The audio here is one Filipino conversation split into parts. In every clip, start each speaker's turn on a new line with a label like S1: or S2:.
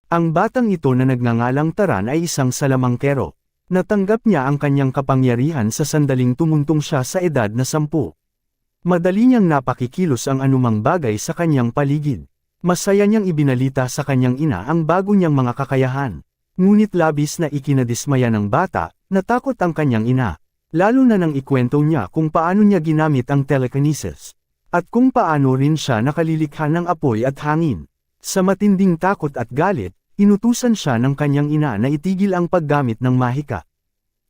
S1: Ang batang ito na nagngangalang Taran ay isang salamangkero. Natanggap niya ang kanyang kapangyarihan sa sandaling tumuntong siya sa edad na 10. Madali niyang napakikilos ang anumang bagay sa kanyang paligid. Masaya niyang ibinalita sa kanyang ina ang bago niyang mga kakayahan. Ngunit labis na ikinadismaya ng bata, natakot ang kanyang ina. Lalo na nang ikwento niya kung paano niya ginamit ang telekinesis. At kung paano rin siya nakalilikha ng apoy at hangin. Sa matinding takot at galit, inutusan siya ng kanyang ina na itigil ang paggamit ng mahika.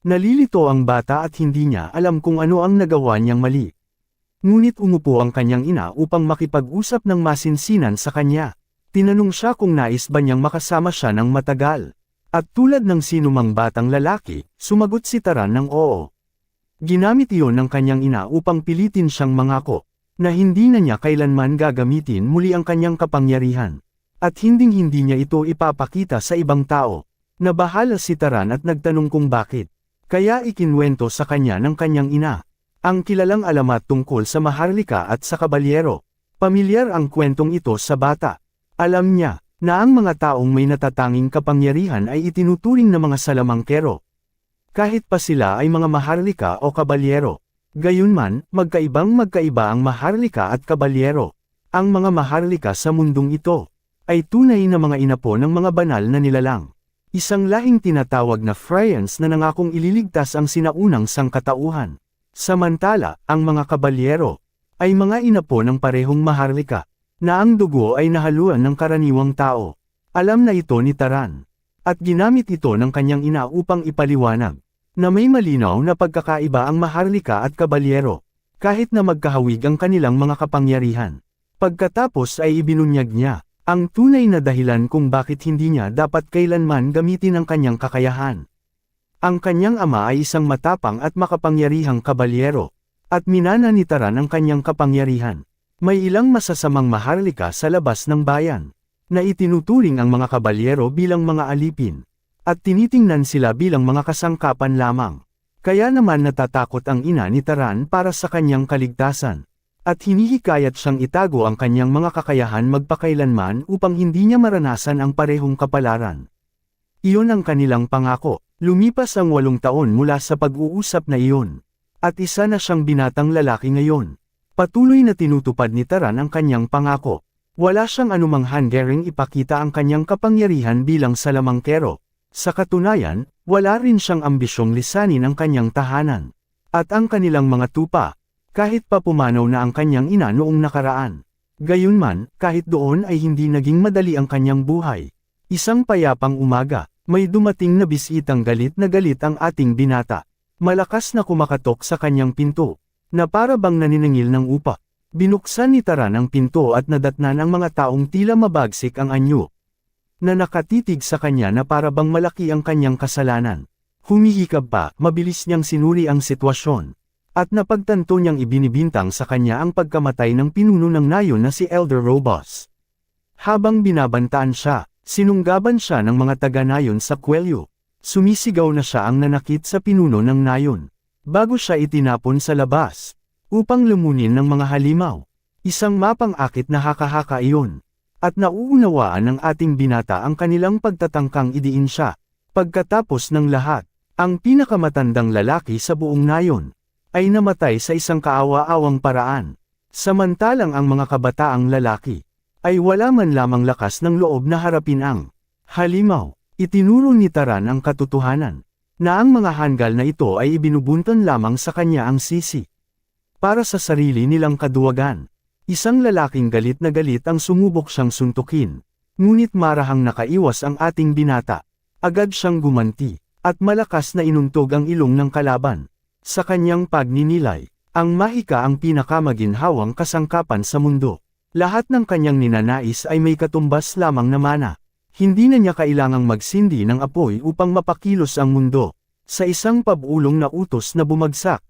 S1: Nalilito ang bata at hindi niya alam kung ano ang nagawa niyang mali. Ngunit umupo ang kanyang ina upang makipag-usap ng masinsinan sa kanya. Tinanong siya kung nais ba niyang makasama siya ng matagal. At tulad ng sinumang batang lalaki, sumagot si Taran ng oo. Ginamit iyon ng kanyang ina upang pilitin siyang mangako, na hindi na niya kailanman gagamitin muli ang kanyang kapangyarihan. At hinding-hindi niya ito ipapakita sa ibang tao. Nabahala si Taran at nagtanong kung bakit. Kaya ikinwento sa kanya ng kanyang ina ang kilalang alamat tungkol sa Maharlika at sa Kabalyero. Pamilyar ang kwentong ito sa bata. Alam niya na ang mga taong may natatanging kapangyarihan ay itinuturing na mga salamangkero. Kahit pa sila ay mga Maharlika o Kabalyero. Gayunman, magkaiba ang Maharlika at Kabalyero. Ang mga Maharlika sa mundong ito ay tunay na mga inapo ng mga banal na nilalang. Isang lahing tinatawag na Freyans na nangakong ililigtas ang sinaunang sangkatauhan. Samantala, ang mga Kabalyero ay mga inapo ng parehong Maharlika, na ang dugo ay nahaluan ng karaniwang tao. Alam na ito ni Taran. At ginamit ito ng kanyang ina upang ipaliwanag na may malinaw na pagkakaiba ang Maharlika at Kabalyero, kahit na magkahawig ang kanilang mga kapangyarihan. Pagkatapos ay ibinunyag niya ang tunay na dahilan kung bakit hindi niya dapat kailanman gamitin ang kanyang kakayahan. Ang kanyang ama ay isang matapang at makapangyarihang kabalyero, at minana ni Taran ang kanyang kapangyarihan. May ilang masasamang Maharlika sa labas ng bayan, na itinuturing ang mga kabalyero bilang mga alipin, at tinitingnan sila bilang mga kasangkapan lamang. Kaya naman natatakot ang ina ni Taran para sa kanyang kaligtasan, at hinihikayat siyang itago ang kanyang mga kakayahan magpakailanman upang hindi niya maranasan ang parehong kapalaran. Iyon ang kanilang pangako. Lumipas ang 8 taon mula sa pag-uusap na iyon, at isa na siyang binatang lalaki ngayon. Patuloy na tinutupad ni Taran ang kanyang pangako. Wala siyang anumang hangaring ipakita ang kanyang kapangyarihan bilang salamangkero. Sa katunayan, wala rin siyang ambisyong lisanin ang kanyang tahanan. At ang kanilang mga tupa, kahit pa pumanaw na ang kanyang ina noong nakaraan. Gayunman, kahit doon ay hindi naging madali ang kanyang buhay. Isang payapang umaga, may dumating na bisitang galit ang ating binata. Malakas na kumakatok sa kanyang pinto, na para bang naniningil ng upa. Binuksan ni Taran ang pinto at nadatnan ang mga taong tila mabagsik ang anyo, na nakatitig sa kanya na para bang malaki ang kanyang kasalanan. Humihikab pa, mabilis niyang sinuri ang sitwasyon, at napagtanto niyang ibinibintang sa kanya ang pagkamatay ng pinuno ng nayon na si Elder Robos. Habang binabantaan siya, sinunggaban siya ng mga taga-nayon sa kwelyo. Sumisigaw na siya ang nanakit sa pinuno ng nayon, bago siya itinapon sa labas, upang lumunin ng mga halimaw. Isang mapang-akit na haka-haka iyon, at nauunawaan ng ating binata ang kanilang pagtatangkang idiin siya. Pagkatapos ng lahat, ang pinakamatandang lalaki sa buong nayon, ay namatay sa isang kaawa-awang paraan. Samantalang ang mga kabataang lalaki, ay wala man lamang lakas ng loob na harapin ang halimaw. Itinuro ni Taran ang katotohanan, na ang mga hanggal na ito ay ibinubunton lamang sa kanya ang sisi para sa sarili nilang kaduwagan. Isang lalaking galit na galit ang sumubok siyang suntukin, ngunit marahang nakaiwas ang ating binata. Agad siyang gumanti, at malakas na inuntog ang ilong ng kalaban. Sa kanyang pagninilay, ang mahika ang pinakamaginhawang kasangkapan sa mundo. Lahat ng kanyang ninanais ay may katumbas lamang na mana. Hindi na niya kailangang magsindi ng apoy upang mapakilos ang mundo. Sa isang pabulong na utos na bumagsak,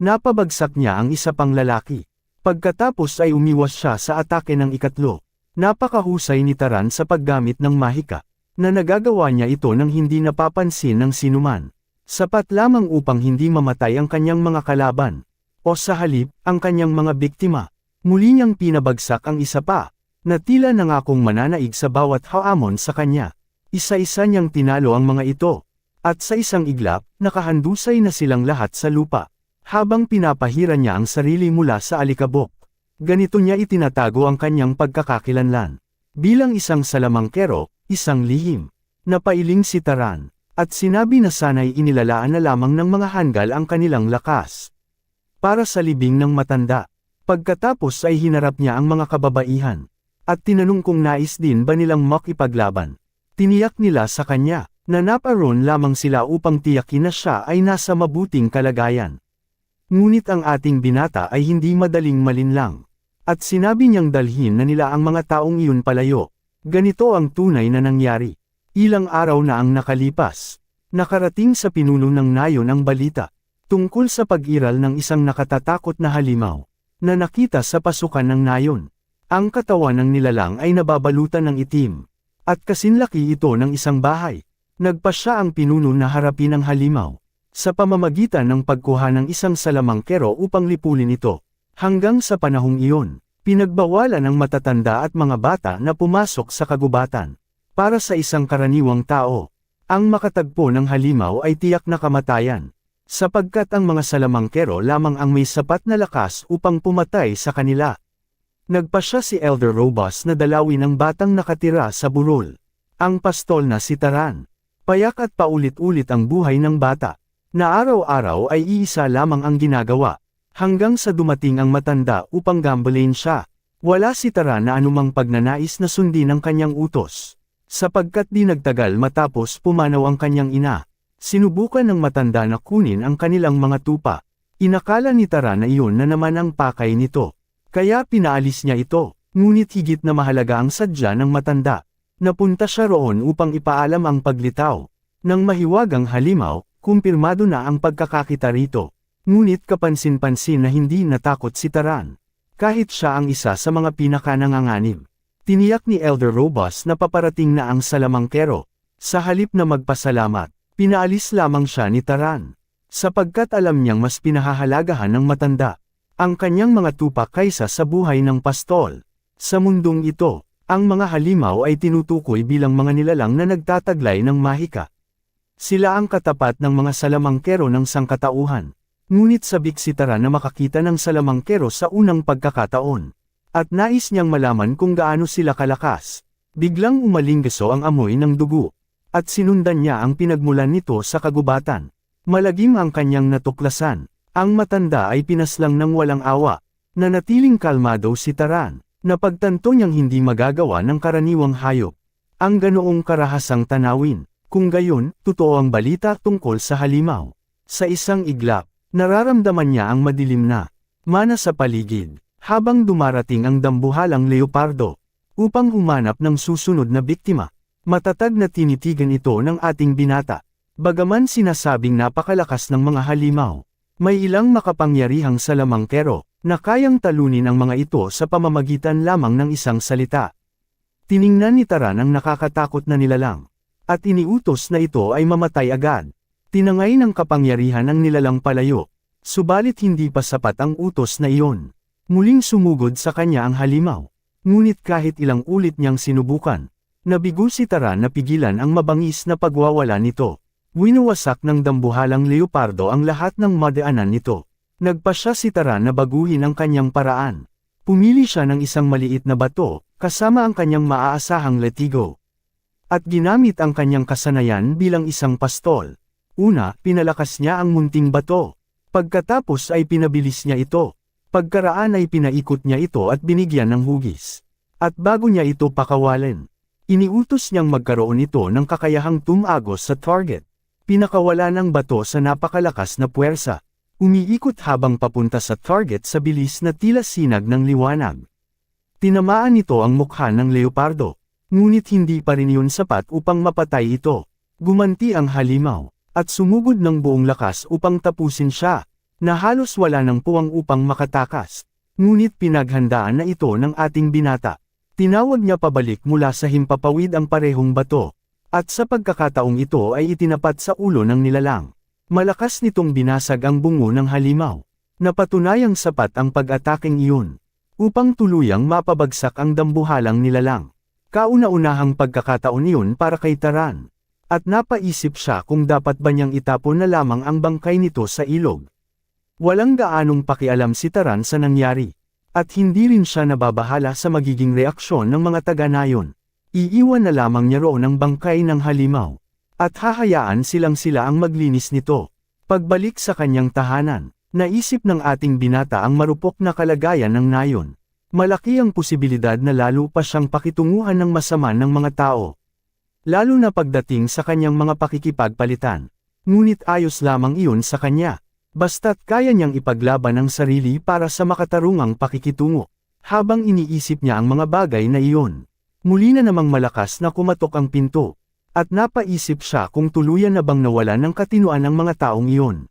S1: napabagsak niya ang isa pang lalaki. Pagkatapos ay umiwas siya sa atake ng ikatlo. Napakahusay ni Taran sa paggamit ng mahika, na nagagawa niya ito nang hindi napapansin ng sinuman. Sapat lamang upang hindi mamatay ang kanyang mga kalaban, o sa halip, ang kanyang mga biktima. Muli niyang pinabagsak ang isa pa, na tila nangakong mananaig sa bawat hamon sa kanya. Isa-isa niyang tinalo ang mga ito. At sa isang iglap, nakahandusay na silang lahat sa lupa. Habang pinapahiran niya ang sarili mula sa alikabok. Ganito niya itinatago ang kanyang pagkakakilanlan. Bilang isang salamangkero, isang lihim. Napailing si Taran. At sinabi na sana'y inilalaan na lamang ng mga hanggal ang kanilang lakas. Para sa libing ng matanda. Pagkatapos ay hinarap niya ang mga kababaihan. At tinanong kung nais din ba nilang makipaglaban. Tiniyak nila sa kanya, na naparoon lamang sila upang tiyakin na siya ay nasa mabuting kalagayan. Ngunit ang ating binata ay hindi madaling malinlang. At sinabi niyang dalhin na nila ang mga taong iyon palayo. Ganito ang tunay na nangyari. Ilang araw na ang nakalipas. Nakarating sa pinuno ng nayon ang balita. Tungkol sa pag-iral ng isang nakatatakot na halimaw. Na nakita sa pasukan ng nayon. Ang katawan ng nilalang ay nababalutan ng itim. At kasinlaki ito ng isang bahay. Nagpa siya ang pinuno na harapin ang halimaw. Sa pamamagitan ng pagkuha ng isang salamangkero upang lipulin ito. Hanggang sa panahong iyon, pinagbawalan ng matatanda at mga bata na pumasok sa kagubatan. Para sa isang karaniwang tao, ang makatagpo ng halimaw ay tiyak na kamatayan. Sapagkat ang mga salamangkero lamang ang may sapat na lakas upang pumatay sa kanila. Nagpa siya si Elder Robas na dalawin ang batang nakatira sa burol. Ang pastol na si Taran. Payak at paulit-ulit ang buhay ng bata. Na araw-araw ay iisa lamang ang ginagawa. Hanggang sa dumating ang matanda upang gambalain siya. Wala si Taran na anumang pagnanais na sundin ang kanyang utos. Sapagkat di nagtagal matapos pumanaw ang kanyang ina. Sinubukan ng matanda na kunin ang kanilang mga tupa. Inakala ni Taran na iyon na naman ang pakay nito. Kaya pinaalis niya ito, ngunit higit na mahalaga ang sadya ng matanda. Napunta siya roon upang ipaalam ang paglitaw. Nang mahiwagang halimaw, kumpirmado na ang pagkakakita rito. Ngunit kapansin-pansin na hindi natakot si Taran. Kahit siya ang isa sa mga pinakananganganib. Tiniyak ni Elder Robas na paparating na ang salamangkero. Sa halip na magpasalamat, pinaalis lamang siya ni Taran. Sapagkat alam niyang mas pinahahalagahan ng matanda ang kanyang mga tupa kaysa sa buhay ng pastol. Sa mundong ito, ang mga halimaw ay tinutukoy bilang mga nilalang na nagtataglay ng mahika. Sila ang katapat ng mga salamangkero ng sangkatauhan. Ngunit sabik si Taran na makakita ng salamangkero sa unang pagkakataon. At nais niyang malaman kung gaano sila kalakas. Biglang umalinggaso ang amoy ng dugo. At sinundan niya ang pinagmulan nito sa kagubatan. Malagim ang kanyang natuklasan. Ang matanda ay pinaslang ng walang awa. Nanatiling kalmado si Taran. Napagtanto niyang hindi magagawa ng karaniwang hayop. Ang ganoong karahasang tanawin. Kung gayon, totoo ang balita tungkol sa halimaw. Sa isang iglap, nararamdaman niya ang madilim na mana sa paligid. Habang dumarating ang dambuhalang leopardo, upang humanap ng susunod na biktima, matatag na tinitigan ito ng ating binata. Bagaman sinasabing napakalakas ng mga halimaw, may ilang makapangyarihang salamangkero, na kayang talunin ang mga ito sa pamamagitan lamang ng isang salita. Tiningnan ni Taran ang nakakatakot na nilalang, at iniutos na ito ay mamatay agad. Tinangay ng kapangyarihan ang nilalang palayo, subalit hindi pa sapat ang utos na iyon. Muling sumugod sa kanya ang halimaw. Ngunit kahit ilang ulit niyang sinubukan, nabigo si Taran na pigilan ang mabangis na pagwawala nito. Winuwasak ng dambuhalang leopardo ang lahat ng madaanan nito. Nagpa siya si Taran na baguhin ang kanyang paraan. Pumili siya ng isang maliit na bato, kasama ang kanyang maaasahang latigo. At ginamit ang kanyang kasanayan bilang isang pastol. Una, pinalakas niya ang munting bato. Pagkatapos ay pinabilis niya ito. Pagkaraan ay pinaikot niya ito at binigyan ng hugis. At bago niya ito pakawalin, iniutos niyang magkaroon ito ng kakayahang tumagos sa target. Pinakawala ng bato sa napakalakas na puwersa. Umiikot habang papunta sa target sa bilis na tila sinag ng liwanag. Tinamaan nito ang mukha ng leopardo. Ngunit hindi pa rin yun sapat upang mapatay ito. Gumanti ang halimaw, at sumugod ng buong lakas upang tapusin siya. Na halos wala ng puwang upang makatakas. Ngunit pinaghandaan na ito ng ating binata. Tinawag niya pabalik mula sa himpapawid ang parehong bato. At sa pagkakataong ito ay itinapat sa ulo ng nilalang. Malakas nitong binasag ang bungo ng halimaw. Napatunayang sapat ang pag-ataking iyon. Upang tuluyang mapabagsak ang dambuhalang nilalang. Kauna-unahang pagkakataon iyon para kay Taran. At napaisip siya kung dapat ba niyang itapon na lamang ang bangkay nito sa ilog. Walang gaanong pakialam si Taran sa nangyari. At hindi rin siya nababahala sa magiging reaksyon ng mga taga-nayon. Iiwan na lamang niya roon ang bangkay ng halimaw. At hahayaan sila ang maglinis nito. Pagbalik sa kanyang tahanan, naisip ng ating binata ang marupok na kalagayan ng nayon. Malaki ang posibilidad na lalo pa siyang pakitunguhan ng masama ng mga tao. Lalo na pagdating sa kanyang mga pakikipagpalitan. Ngunit ayos lamang iyon sa kanya. Basta't kaya niyang ipaglaban ang sarili para sa makatarungang pakikitungo. Habang iniisip niya ang mga bagay na iyon, muli na namang malakas na kumatok ang pinto. At napaisip siya kung tuluyan na bang nawalan ng katinuan ng mga taong iyon.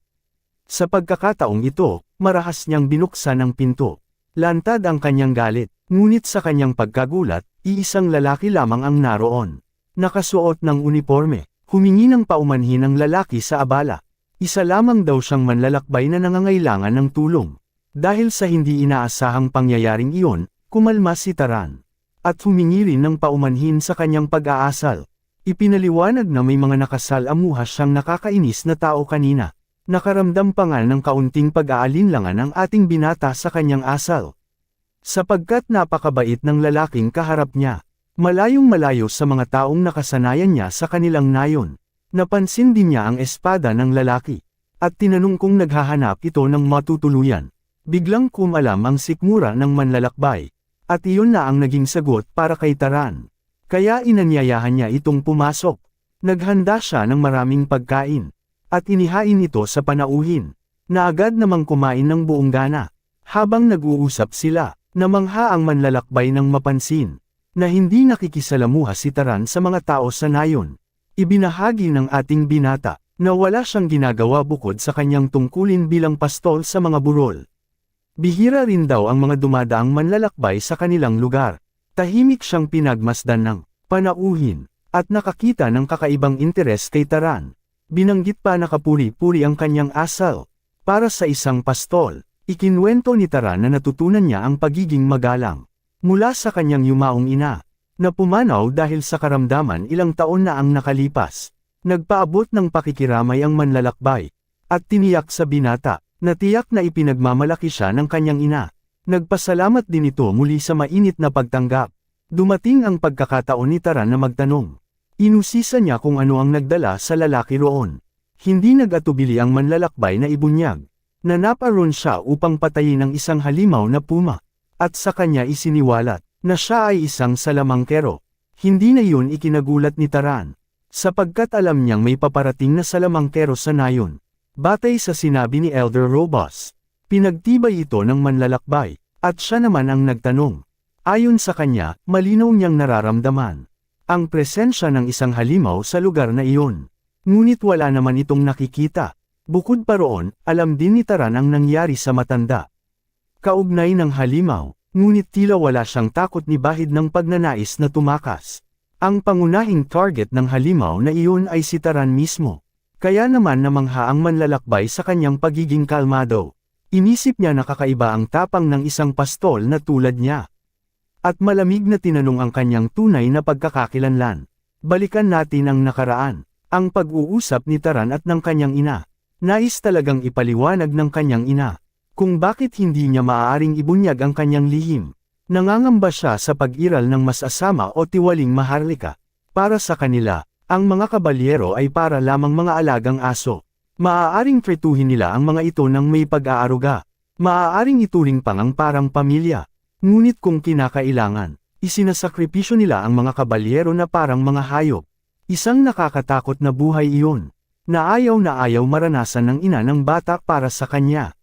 S1: Sa pagkakataong ito, marahas niyang binuksan ang pinto. Lantad ang kanyang galit, ngunit sa kanyang pagkagulat, iisang lalaki lamang ang naroon. Nakasuot ng uniforme, humingi ng paumanhin ang lalaki sa abala. Isa lamang daw siyang manlalakbay na nangangailangan ng tulong. Dahil sa hindi inaasahang pangyayaring iyon, kumalma si Taran. At humingi rin ng paumanhin sa kanyang pag-aasal. Ipinaliwanag na may mga nakasalamuha siyang nakakainis na tao kanina. Nakaramdam pa nga ng kaunting pag-aalinlangan ang ating binata sa kanyang asal. Sapagkat napakabait ng lalaking kaharap niya. Malayong malayo sa mga taong nakasanayan niya sa kanilang nayon. Napansin din niya ang espada ng lalaki. At tinanong kung naghahanap ito ng matutuluyan. Biglang kumalam ang sikmura ng manlalakbay. At iyon na ang naging sagot para kay Taran. Kaya inanyayahan niya itong pumasok. Naghanda siya ng maraming pagkain. At inihain ito sa panauhin, na agad namang kumain ng buong gana. Habang nag-uusap sila, namangha ang manlalakbay ng mapansin, na hindi nakikisalamuha si Taran sa mga tao sa nayon. Ibinahagi ng ating binata, na wala siyang ginagawa bukod sa kanyang tungkulin bilang pastol sa mga burol. Bihira rin daw ang mga dumadaang manlalakbay sa kanilang lugar. Tahimik siyang pinagmasdan ng panauhin, at nakakita ng kakaibang interes kay Taran. Binanggit pa na kapuri-puri ang kanyang asal. Para sa isang pastol, ikinwento ni Taran na natutunan niya ang pagiging magalang. Mula sa kanyang yumaong ina, na pumanaw dahil sa karamdaman ilang taon na ang nakalipas. Nagpaabot ng pakikiramay ang manlalakbay. At tiniyak sa binata, na tiyak na ipinagmamalaki siya ng kanyang ina. Nagpasalamat din ito muli sa mainit na pagtanggap. Dumating ang pagkakataon ni Taran na magtanong. Inusisa niya kung ano ang nagdala sa lalaki roon. Hindi nag-atubili ang manlalakbay na ibunyag. Nanaparon siya upang patayin ang isang halimaw na puma. At sa kanya isiniwalat, na siya ay isang salamangkero. Hindi na yun ikinagulat ni Taran. Sapagkat alam niyang may paparating na salamangkero sa nayon. Batay sa sinabi ni Elder Robus. Pinagtibay ito ng manlalakbay, at siya naman ang nagtanong. Ayon sa kanya, malinaw niyang nararamdaman ang presensya ng isang halimaw sa lugar na iyon. Ngunit wala naman itong nakikita. Bukod pa roon, alam din ni Taran ang nangyari sa matanda. Kaugnay ng halimaw, ngunit tila wala siyang takot ni bahid ng pagnanais na tumakas. Ang pangunahing target ng halimaw na iyon ay si Taran mismo. Kaya naman namangha ang manlalakbay sa kanyang pagiging kalmado. Inisip niya na kakaiba ang tapang ng isang pastol na tulad niya. At malamig na tinanong ang kanyang tunay na pagkakakilanlan. Balikan natin ang nakaraan. Ang pag-uusap ni Taran at ng kanyang ina. Nais talagang ipaliwanag ng kanyang ina kung bakit hindi niya maaaring ibunyag ang kanyang lihim. Nangangamba siya sa pag-iral ng mas-asama o tiwaling maharlika. Para sa kanila, ang mga kabalyero ay para lamang mga alagang aso. Maaaring tretuhin nila ang mga ito ng may pag-aaruga. Maaaring ituring pang ang parang pamilya. Ngunit kung kinakailangan, isinasakripisyo nila ang mga kabalyero na parang mga hayop. Isang nakakatakot na buhay iyon, na ayaw maranasan ng ina ng bata para sa kanya.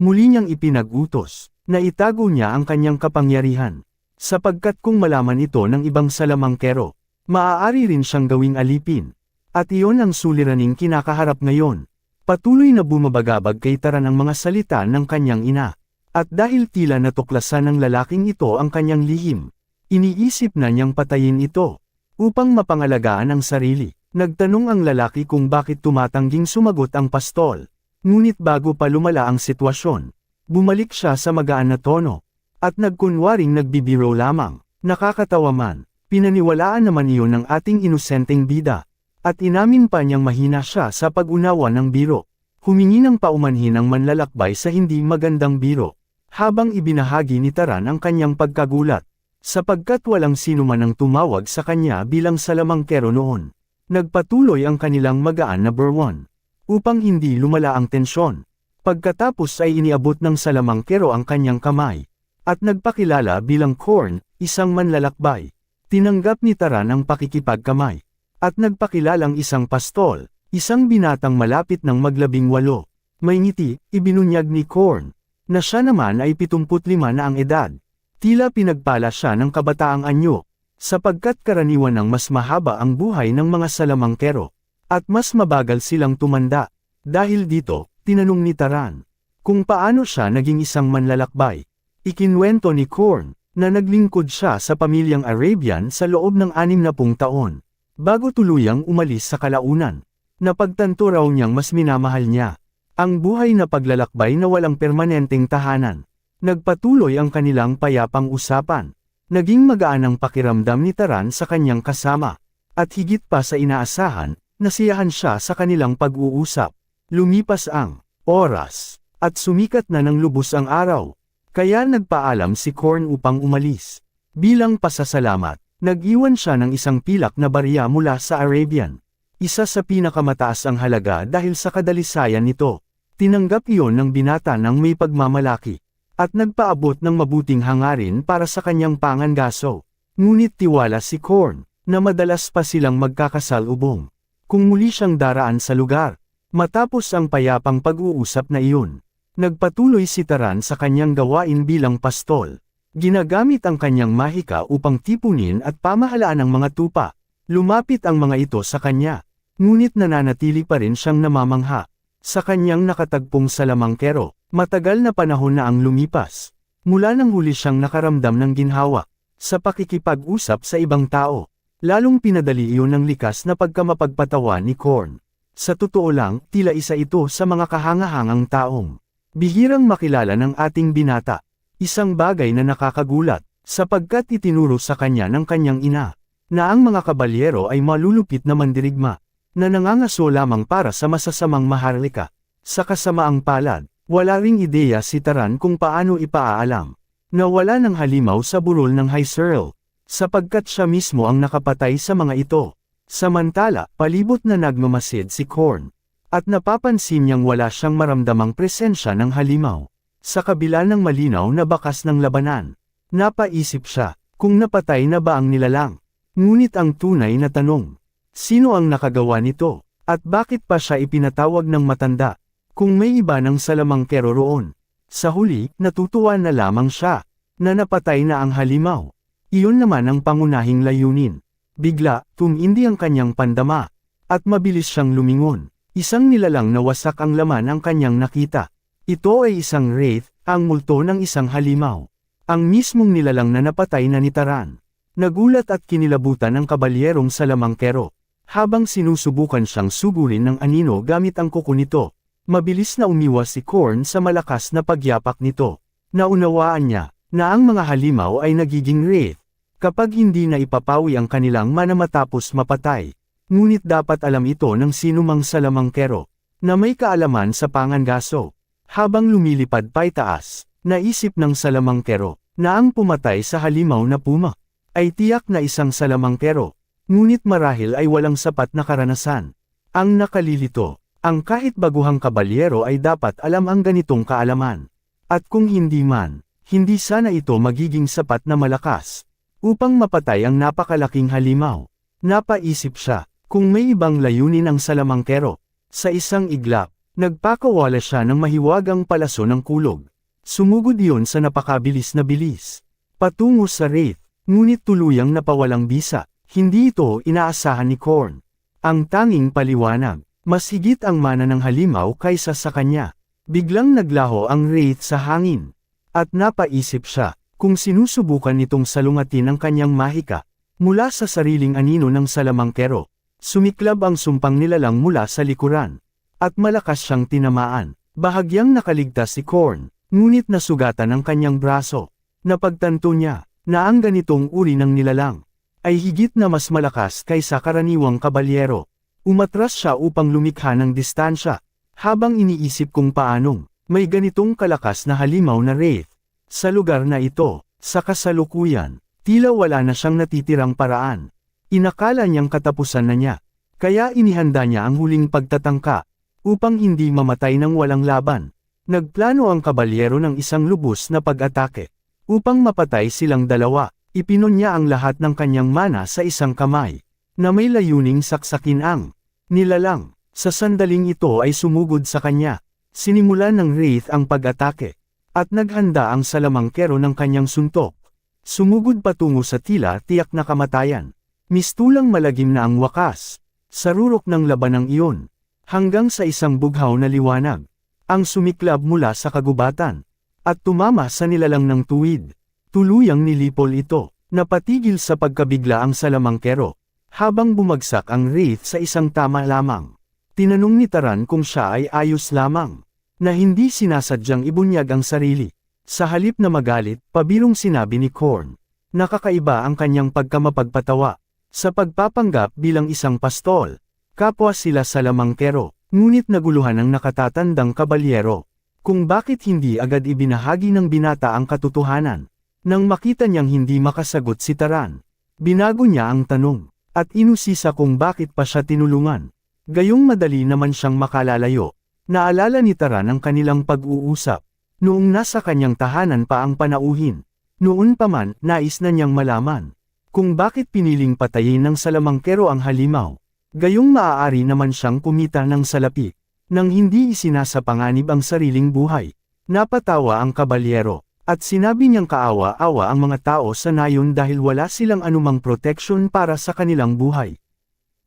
S1: Muli niyang ipinag-utos, na itago niya ang kanyang kapangyarihan. Sapagkat kung malaman ito ng ibang salamangkero, maaari rin siyang gawing alipin. At iyon ang suliraning kinakaharap ngayon. Patuloy na bumabagabag kay Taran ang mga salita ng kanyang ina. At dahil tila natuklasan ng lalaking ito ang kanyang lihim, iniisip na niyang patayin ito. Upang mapangalagaan ang sarili, nagtanong ang lalaki kung bakit tumatangging sumagot ang pastol. Ngunit bago pa lumala ang sitwasyon, bumalik siya sa magaan na tono, at nagkunwaring nagbibiro lamang. Nakakatawa man, Pinaniwalaan naman iyon ng ating inosenteng bida. At inamin pa niyang mahina siya sa pag-unawa ng biro. Humingi ng paumanhin ang manlalakbay sa hindi magandang biro. Habang ibinahagi ni Taran ang kanyang pagkagulat. Sapagkat walang sino man ang tumawag sa kanya bilang salamangkero noon. Nagpatuloy ang kanilang magaan na berwan. Upang hindi lumala ang tensyon. Pagkatapos ay iniabot ng salamangkero ang kanyang kamay. At nagpakilala bilang Korn, isang manlalakbay. Tinanggap ni Taran ang pakikipagkamay. At nagpakilalang isang pastol, isang binatang malapit ng maglabing-8. May ngiti, ibinunyag ni Korn. Na siya naman ay 75 na ang edad. Tila pinagpala siya ng kabataang anyo. Sapagkat karaniwan ng mas mahaba ang buhay ng mga salamangkero. At mas mabagal silang tumanda. Dahil dito, tinanong ni Taran. Kung paano siya naging isang manlalakbay. Ikinwento ni Korn, na naglingkod siya sa pamilyang Arabian sa loob ng 60 taon. Bago tuluyang umalis sa kalaunan. Napagtanto raw niyang mas minamahal niya. Ang buhay na paglalakbay na walang permanenteng tahanan. Nagpatuloy ang kanilang payapang usapan. Naging magaan ang pakiramdam ni Taran sa kanyang kasama. At higit pa sa inaasahan, nasiyahan siya sa kanilang pag-uusap. Lumipas ang oras, at sumikat na ng lubos ang araw. Kaya nagpaalam si Korn upang umalis. Bilang pasasalamat, nag-iwan siya ng isang pilak na barya mula sa Arabian. Isa sa pinakamataas ang halaga dahil sa kadalisayan nito. Tinanggap iyon ng binata ng may pagmamalaki. At nagpaabot ng mabuting hangarin para sa kanyang pangangaso. Ngunit tiwala si Korn, na madalas pa silang magkakasalubong. Kung muli siyang daraan sa lugar. Matapos ang payapang pag-uusap na iyon. Nagpatuloy si Taran sa kanyang gawain bilang pastol. Ginagamit ang kanyang mahika upang tipunin at pamahalaan ang mga tupa. Lumapit ang mga ito sa kanya. Ngunit nananatili pa rin siyang namamangha. Sa kanyang nakatagpong salamangkero, matagal na panahon na ang lumipas. Mula nang huli siyang nakaramdam ng ginhawa. Sa pakikipag-usap sa ibang tao. Lalong pinadali iyon ng likas na pagkamapagpatawa ni Korn. Sa totoo lang, tila isa ito sa mga kahangahangang taong. Bihirang makilala ng ating binata. Isang bagay na nakakagulat, sapagkat itinuro sa kanya ng kanyang ina. Na ang mga kabalyero ay malulupit na mandirigma. Na nangangaso lamang para sa masasamang maharlika. Sa kasamaang palad, wala ring ideya si Taran kung paano ipaaalam. Na wala ng halimaw sa burol ng Hyserl. Sapagkat siya mismo ang nakapatay sa mga ito. Samantala, palibot na nagmamasid si Korn. At napapansin niyang wala siyang maramdamang presensya ng halimaw. Sa kabila ng malinaw na bakas ng labanan. Napaisip siya, kung napatay na ba ang nilalang. Ngunit ang tunay na tanong. Sino ang nakagawa nito? At bakit pa siya ipinatawag ng matanda? Kung may iba ng salamangkero roon. Sa huli, natutuwa na lamang siya. Na napatay na ang halimaw. Iyon naman ang pangunahing layunin. Bigla, tumindi ang kanyang pandama. At mabilis siyang lumingon. Isang nilalang na wasak ang laman ang kanyang nakita. Ito ay isang wraith, ang multo ng isang halimaw. Ang mismong nilalang na napatay na ni Taran. Nagulat at kinilabutan ang kabalyerong salamangkero. Habang sinusubukan siyang sugurin ng anino gamit ang kuko nito, mabilis na umiwas si Korn sa malakas na pagyapak nito. Naunawaan niya, na ang mga halimaw ay nagiging wraith, kapag hindi na ipapawi ang kanilang mana matapos mapatay. Ngunit dapat alam ito ng sinumang salamangkero, na may kaalaman sa pangangaso. Habang lumilipad paitaas, naisip ng salamangkero, na ang pumatay sa halimaw na puma, ay tiyak na isang salamangkero. Ngunit marahil ay walang sapat na karanasan. Ang nakalilito, ang kahit baguhang kabalyero ay dapat alam ang ganitong kaalaman. At kung hindi man, hindi sana ito magiging sapat na malakas, upang mapatay ang napakalaking halimaw. Napaisip siya, kung may ibang layunin ang salamangkero. Sa isang iglap, nagpakawala siya ng mahiwagang palaso ng kulog. Sumugod iyon sa napakabilis na bilis. Patungo sa wraith, ngunit tuluyang napawalang bisa. Hindi ito inaasahan ni Korn. Ang tanging paliwanag, mas higit ang mana ng halimaw kaysa sa kanya. Biglang naglaho ang wraith sa hangin. At napaisip siya, kung sinusubukan nitong salungatin ang kanyang mahika, mula sa sariling anino ng salamangkero. Sumiklab ang sumpang nilalang mula sa likuran. At malakas siyang tinamaan. Bahagyang nakaligtas si Korn, ngunit nasugatan ang kanyang braso. Napagtanto niya, na ang ganitong uri ng nilalang ay higit na mas malakas kaysa karaniwang kabalyero. Umatras siya upang lumikha ng distansya, habang iniisip kung paanong may ganitong kalakas na halimaw na wraith. Sa lugar na ito, sa kasalukuyan, tila wala na siyang natitirang paraan. Inakala niyang katapusan na niya, kaya inihanda niya ang huling pagtatangka, upang hindi mamatay ng walang laban. Nagplano ang kabalyero ng isang lubos na pag-atake. Upang mapatay silang dalawa, ipinon niya ang lahat ng kanyang mana sa isang kamay, na may layuning saksakin ang nilalang. Sa sandaling ito ay sumugod sa kanya. Sinimulan ng wraith ang pag-atake, at naghanda ang salamangkero ng kanyang suntok. Sumugod patungo sa tila tiyak na kamatayan. Mistulang malagim na ang wakas, sa rurok ng labanang iyon, hanggang sa isang bughaw na liwanag, ang sumiklab mula sa kagubatan, at tumama sa nilalang ng tuwid. Tuluyang nilipol ito, napatigil sa pagkabigla ang salamangkero, habang bumagsak ang wraith sa isang tama lamang. Tinanong ni Taran kung siya ay ayos lamang, na hindi sinasadyang ibunyag ang sarili. Sa halip na magalit, pabirong sinabi ni Korn, nakakaiba ang kanyang pagkamapagpatawa. Sa pagpapanggap bilang isang pastol, kapwa sila salamangkero, ngunit naguluhan ang nakatatandang kabalyero. Kung bakit hindi agad ibinahagi ng binata ang katotohanan. Nang makita niyang hindi makasagot si Taran, binago niya ang tanong, at inusisa kung bakit pa siya tinulungan. Gayong madali naman siyang makalalayo. Naalala ni Taran ang kanilang pag-uusap, noong nasa kanyang tahanan pa ang panauhin. Noon pa man, nais na niyang malaman, kung bakit piniling patayin ng salamangkero ang halimaw. Gayong maaari naman siyang kumita ng salapi, nang hindi isinasapanganib ang sariling buhay. Napatawa ang kabalyero, at sinabi niyang kaawa-awa ang mga tao sa nayon dahil wala silang anumang proteksyon para sa kanilang buhay.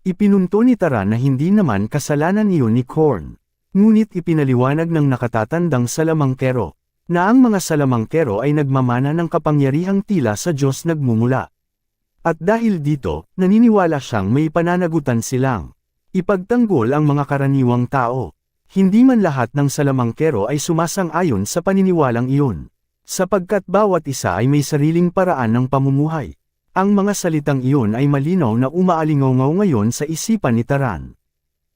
S1: Ipinunto ni Taran na hindi naman kasalanan iyon ni Korn. Ngunit ipinaliwanag ng nakatatandang salamangkero, na ang mga salamangkero ay nagmamana ng kapangyarihang tila sa Diyos nagmumula. At dahil dito, naniniwala siyang may pananagutan silang ipagtanggol ang mga karaniwang tao. Hindi man lahat ng salamangkero ay sumasang-ayon sa paniniwalang iyon, sapagkat bawat isa ay may sariling paraan ng pamumuhay. Ang mga salitang iyon ay malinaw na umaalingaw ngayon sa isipan ni Taran.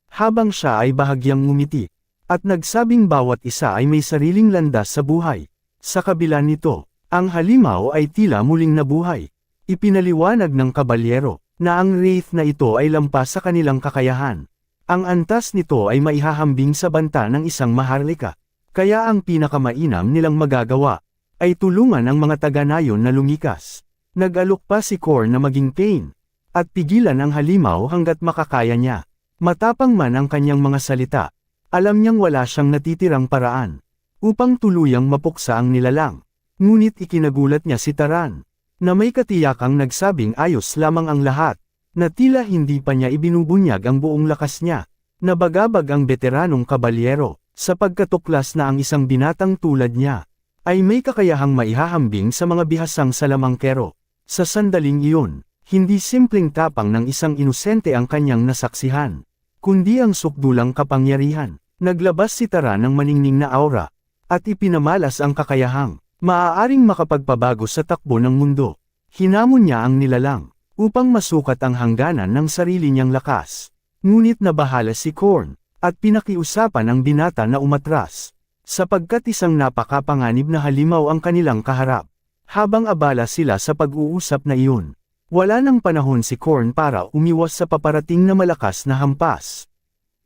S1: Habang siya ay bahagyang ngumiti, at nagsabing bawat isa ay may sariling landas sa buhay. Sa kabila nito, ang halimaw ay tila muling nabuhay. Ipinaliwanag ng kabalyero, na ang wraith na ito ay lampas sa kanilang kakayahan. Ang antas nito ay maihahambing sa banta ng isang maharlika. Kaya ang pinakamainam nilang magagawa, ay tulungan ang mga taga-nayon na lumikas. Nag-alok pa si Korn na maging pain, at pigilan ang halimaw hanggat makakaya niya. Matapang man ang kanyang mga salita, alam niyang wala siyang natitirang paraan, upang tuluyang mapuksa ang nilalang. Ngunit ikinagulat niya si Taran, na may katiyakang nagsabing ayos lamang ang lahat, na tila hindi pa niya ibinubunyag ang buong lakas niya. Nabagabag ang veteranong kabalyero, sa pagkatuklas na ang isang binatang tulad niya, ay may kakayahang maihahambing sa mga bihasang salamangkero. Sa sandaling iyon, hindi simpleng tapang ng isang inosente ang kanyang nasaksihan, kundi ang sukdulang kapangyarihan. Naglabas si Taran ng maningning na aura, at ipinamalas ang kakayahang maaaring makapagpabago sa takbo ng mundo. Hinamon niya ang nilalang, upang masukat ang hangganan ng sarili niyang lakas. Ngunit nabahala si Korn, at pinakiusapan ang binata na umatras, sapagkat isang napakapanganib na halimaw ang kanilang kaharap. Habang abala sila sa pag-uusap na iyon, wala nang panahon si Korn para umiwas sa paparating na malakas na hampas.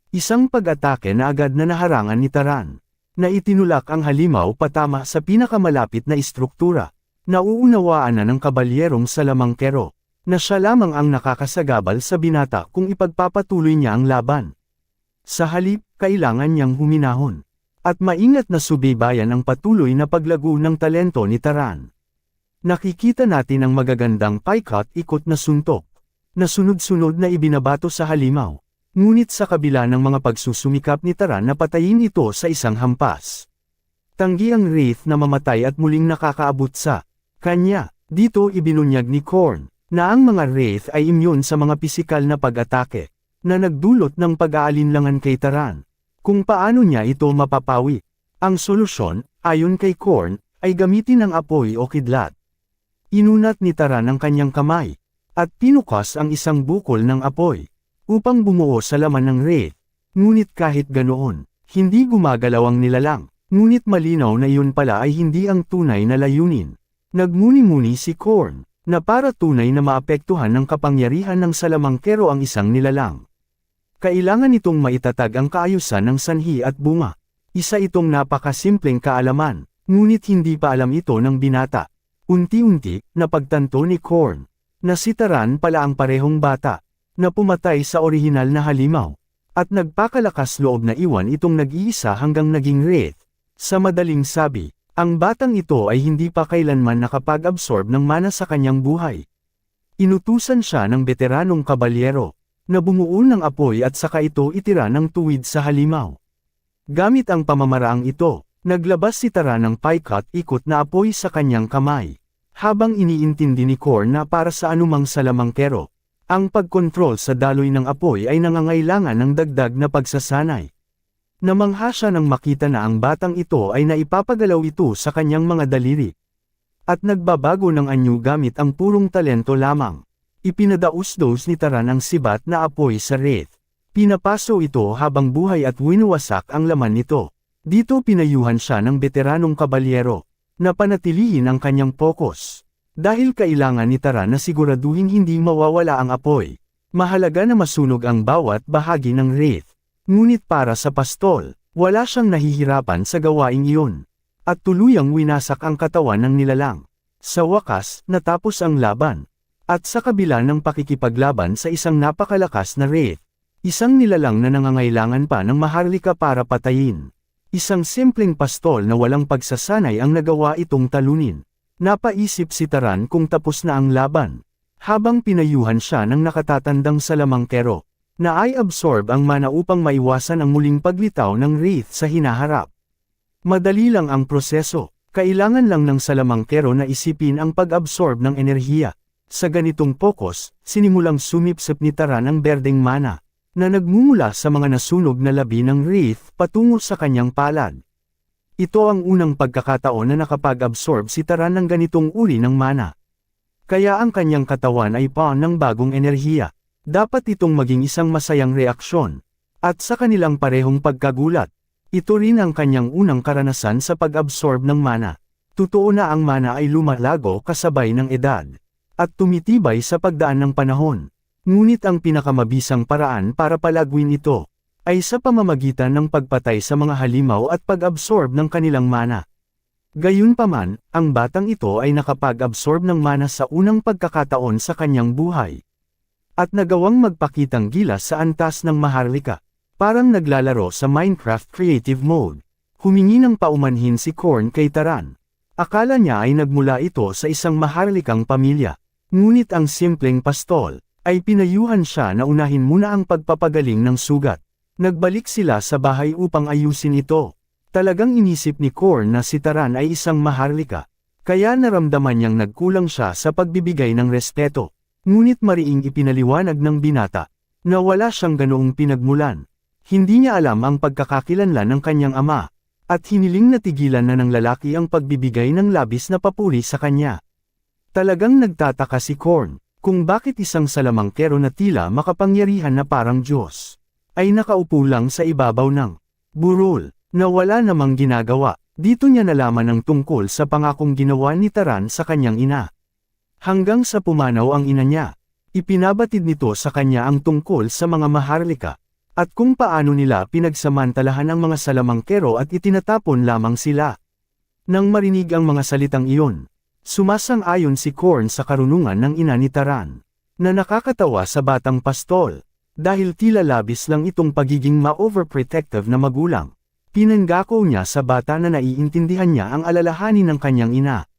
S1: Isang pag-atake na agad na naharangan ni Taran, na itinulak ang halimaw patama sa pinakamalapit na istruktura. Nauunawaan na ng kabalyerong salamangkero, na siya lamang ang nakakasagabal sa binata kung ipagpapatuloy niya ang laban. Sa halip, kailangan niyang huminahon, at maingat na subaybayan ang patuloy na paglago ng talento ni Taran. Nakikita natin ang magagandang paikot-ikot na suntok, na sunod-sunod na ibinabato sa halimaw. Ngunit sa kabila ng mga pagsusumikap ni Taran na patayin ito sa isang hampas, tanggi ang wraith na mamatay at muling nakakaabot sa kanya. Dito ibinunyag ni Korn, na ang mga wraith ay immune sa mga pisikal na pag-atake, na nagdulot ng pag-aalinlangan kay Taran. Kung paano niya ito mapapawi? Ang solusyon, ayon kay Korn, ay gamitin ang apoy o kidlat. Inunat ni Taran ang kanyang kamay, at pinukas ang isang bukol ng apoy, upang bumuo sa laman ng wraith. Ngunit kahit ganoon, hindi gumagalaw ang nilalang, ngunit malinaw na iyon pala ay hindi ang tunay na layunin. Nagmuni-muni si Korn, na para tunay na maapektuhan ng kapangyarihan ng salamangkero ang isang nilalang. Kailangan itong maitatag ang kaayusan ng sanhi at bunga. Isa itong napakasimpleng kaalaman, ngunit hindi pa alam ito ng binata. Unti-unti, napagtanto ni Korn, na si Taran pala ang parehong bata, na pumatay sa orihinal na halimaw, at nagpakalakas loob na iwan itong nag-iisa hanggang naging wraith. Sa madaling sabi, ang batang ito ay hindi pa kailanman nakapag-absorb ng mana sa kanyang buhay. Inutusan siya ng veteranong kabalyero, na bumuo ng apoy at saka ito itira ng tuwid sa halimaw. Gamit ang pamamaraang ito, naglabas si Tara ng paikat-ikot na apoy sa kanyang kamay. Habang iniintindi ni Korn na para sa anumang salamangkero, ang pagkontrol sa daloy ng apoy ay nangangailangan ng dagdag na pagsasanay. Namangha siya nang makita na ang batang ito ay naipapagalaw ito sa kanyang mga daliri. At nagbabago ng anyo gamit ang purong talento lamang. Ipinadaus-dos ni Taran ang sibat na apoy sa wraith. Pinapaso ito habang buhay at winuwasak ang laman nito. Dito pinayuhan siya ng veteranong kabalyero, na panatilihin ang kanyang focus. Dahil kailangan ni Taran na siguraduhin hindi mawawala ang apoy. Mahalaga na masunog ang bawat bahagi ng wraith. Ngunit para sa pastol, wala siyang nahihirapan sa gawaing iyon. At tuluyang winasak ang katawan ng nilalang. Sa wakas, natapos ang laban. At sa kabila ng pakikipaglaban sa isang napakalakas na wraith, isang nilalang na nangangailangan pa ng maharlika para patayin. Isang simpleng pastol na walang pagsasanay ang nagawa itong talunin. Napaisip si Taran kung tapos na ang laban. Habang pinayuhan siya ng nakatatandang salamangkero, na ay absorb ang mana upang maiwasan ang muling paglitaw ng wraith sa hinaharap. Madali lang ang proseso, kailangan lang ng salamangkero na isipin ang pag-absorb ng enerhiya. Sa ganitong focus, sinimulang sumipsip ni Taran ang berdeng mana, na nagmumula sa mga nasunog na labi ng wraith patungo sa kanyang palad. Ito ang unang pagkakataon na nakapag-absorb si Taran ng ganitong uri ng mana. Kaya ang kanyang katawan ay paon ng bagong enerhiya. Dapat itong maging isang masayang reaksyon. At sa kanilang parehong pagkagulat, ito rin ang kanyang unang karanasan sa pag-absorb ng mana. Totoo na ang mana ay lumalago kasabay ng edad, at tumitibay sa pagdaan ng panahon. Ngunit ang pinakamabisang paraan para palagwin ito, ay sa pamamagitan ng pagpatay sa mga halimaw at pag-absorb ng kanilang mana. Gayunpaman, ang batang ito ay nakapag-absorb ng mana sa unang pagkakataon sa kanyang buhay. At nagawang magpakitang gilas sa antas ng maharlika. Parang naglalaro sa Minecraft Creative Mode. Humingi ng paumanhin si Korn kay Taran. Akala niya ay nagmula ito sa isang maharlikang pamilya. Ngunit ang simpleng pastol, ay pinayuhan siya na unahin muna ang pagpapagaling ng sugat. Nagbalik sila sa bahay upang ayusin ito. Talagang inisip ni Korn na si Taran ay isang maharlika. Kaya naramdaman niyang nagkulang siya sa pagbibigay ng respeto. Ngunit mariing ipinaliwanag ng binata, na wala siyang ganoong pinagmulan. Hindi niya alam ang pagkakakilanlan ng kanyang ama, at hiniling na tigilan na ng lalaki ang pagbibigay ng labis na papuri sa kanya. Talagang nagtataka si Korn, kung bakit isang salamangkero na tila makapangyarihan na parang Diyos, ay nakaupo lang sa ibabaw ng burol, na wala namang ginagawa. Dito niya nalaman ang tungkol sa pangakong ginawa ni Taran sa kanyang ina. Hanggang sa pumanaw ang ina niya, ipinabatid nito sa kanya ang tungkol sa mga maharlika, at kung paano nila pinagsamantalahan ang mga salamangkero at itinatapon lamang sila. Nang marinig ang mga salitang iyon, sumasang-ayon si Korn sa karunungan ng ina ni Taran, na nakakatawa sa batang pastol, dahil tila labis lang itong pagiging ma-overprotective na magulang. Pinanggako niya sa bata na naiintindihan niya ang alalahanin ng kanyang ina.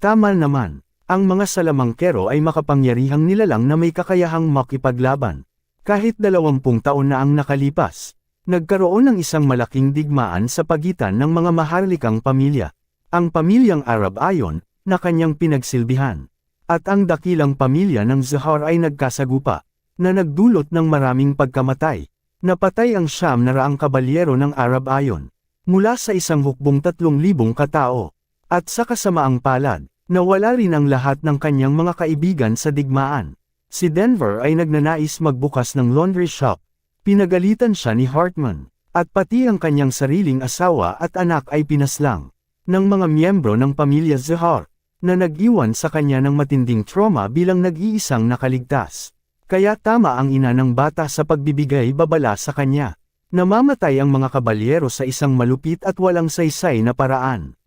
S1: Tama naman. Ang mga salamangkero ay makapangyarihang nilalang na may kakayahang makipaglaban. Kahit 20 taon na ang nakalipas, nagkaroon ng isang malaking digmaan sa pagitan ng mga maharlikang pamilya. Ang pamilyang Arab Ayon, na kanyang pinagsilbihan, at ang dakilang pamilya ng Zahar ay nagkasagupa, na nagdulot ng maraming pagkamatay. Napatay ang 900 kabalyero ng Arab Ayon, mula sa isang hukbong 3,000 katao, at sa kasamaang palad, nawala rin ang lahat ng kanyang mga kaibigan sa digmaan. Si Denver ay nagnanais magbukas ng laundry shop. Pinagalitan siya ni Hartman, at pati ang kanyang sariling asawa at anak ay pinaslang ng mga miyembro ng pamilya Zahar, na nag-iwan sa kanya ng matinding trauma bilang nag-iisang nakaligtas. Kaya tama ang ina ng bata sa pagbibigay babala sa kanya. Namamatay ang mga kabalyero sa isang malupit at walang saysay na paraan.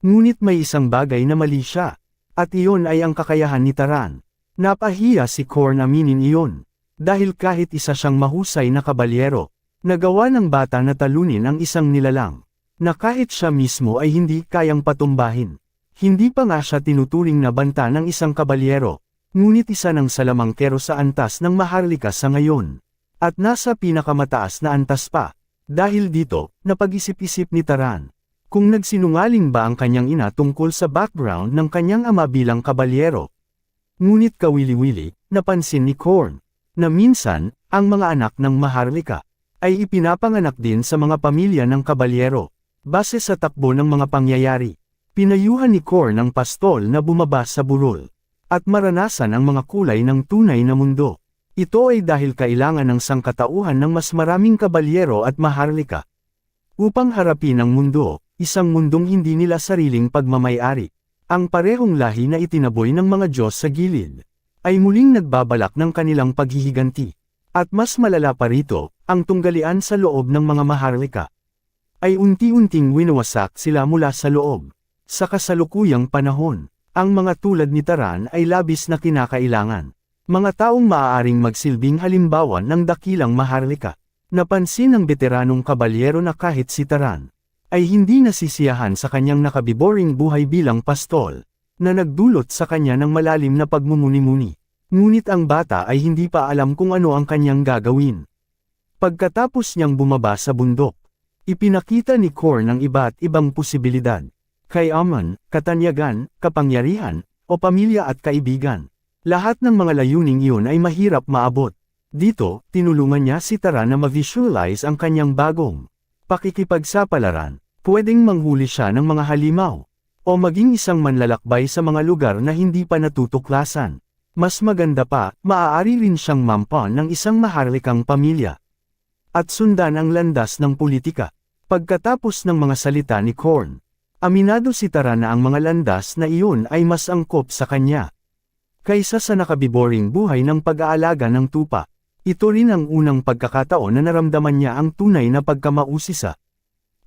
S1: Ngunit may isang bagay na mali siya, at iyon ay ang kakayahan ni Taran. Napahiya si Korn aminin iyon, dahil kahit isa siyang mahusay na kabalyero, nagawa ng bata na talunin ang isang nilalang, na kahit siya mismo ay hindi kayang patumbahin. Hindi pa nga siya tinuturing na banta ng isang kabalyero, ngunit isa ng salamangkero sa antas ng Maharlika sa ngayon. At nasa pinakamataas na antas pa. Dahil dito, napag-isip-isip ni Taran, kung nagsinungaling ba ang kanyang ina tungkol sa background ng kanyang ama bilang kabalyero. Ngunit kawili-wili, napansin ni Korn, na minsan, ang mga anak ng Maharlika, ay ipinapanganak din sa mga pamilya ng kabalyero. Base sa takbo ng mga pangyayari, pinayuhan ni Korn ang pastol na bumaba sa burol, at maranasan ang mga kulay ng tunay na mundo. Ito ay dahil kailangan ng sangkatauhan ng mas maraming kabalyero at Maharlika. Upang harapin ang mundo, isang mundong hindi nila sariling pagmamayari. Ang parehong lahi na itinaboy ng mga Diyos sa gilid, ay muling nagbabalak ng kanilang paghihiganti. At mas malala pa rito, ang tunggalian sa loob ng mga Maharlika, ay unti-unting winawasak sila mula sa loob. Sa kasalukuyang panahon, ang mga tulad ni Taran ay labis na kinakailangan. Mga taong maaaring magsilbing halimbawa ng dakilang Maharlika. Napansin ng veteranong kabalyero na kahit si Taran, ay hindi nasisiyahan sa kanyang nakabiboring buhay bilang pastol, na nagdulot sa kanya ng malalim na pagmumuni-muni. Ngunit ang bata ay hindi pa alam kung ano ang kanyang gagawin. Pagkatapos niyang bumaba sa bundok, ipinakita ni Korn ang iba't ibang posibilidad. Kayaman, katanyagan, kapangyarihan, o pamilya at kaibigan. Lahat ng mga layuning iyon ay mahirap maabot. Dito, tinulungan niya si Taran na ma-visualize ang kanyang bagong pakikipagsapalaran. Pwedeng manghuli siya ng mga halimaw, o maging isang manlalakbay sa mga lugar na hindi pa natutuklasan. Mas maganda pa, maaari rin siyang mampon ng isang maharlikang pamilya. At sundan ang landas ng politika. Pagkatapos ng mga salita ni Korn, aminado si Taran na ang mga landas na iyon ay mas angkop sa kanya kaysa sa nakabiboring buhay ng pag-aalaga ng tupa. Ito rin ang unang pagkakataon na naramdaman niya ang tunay na pagkamausisa.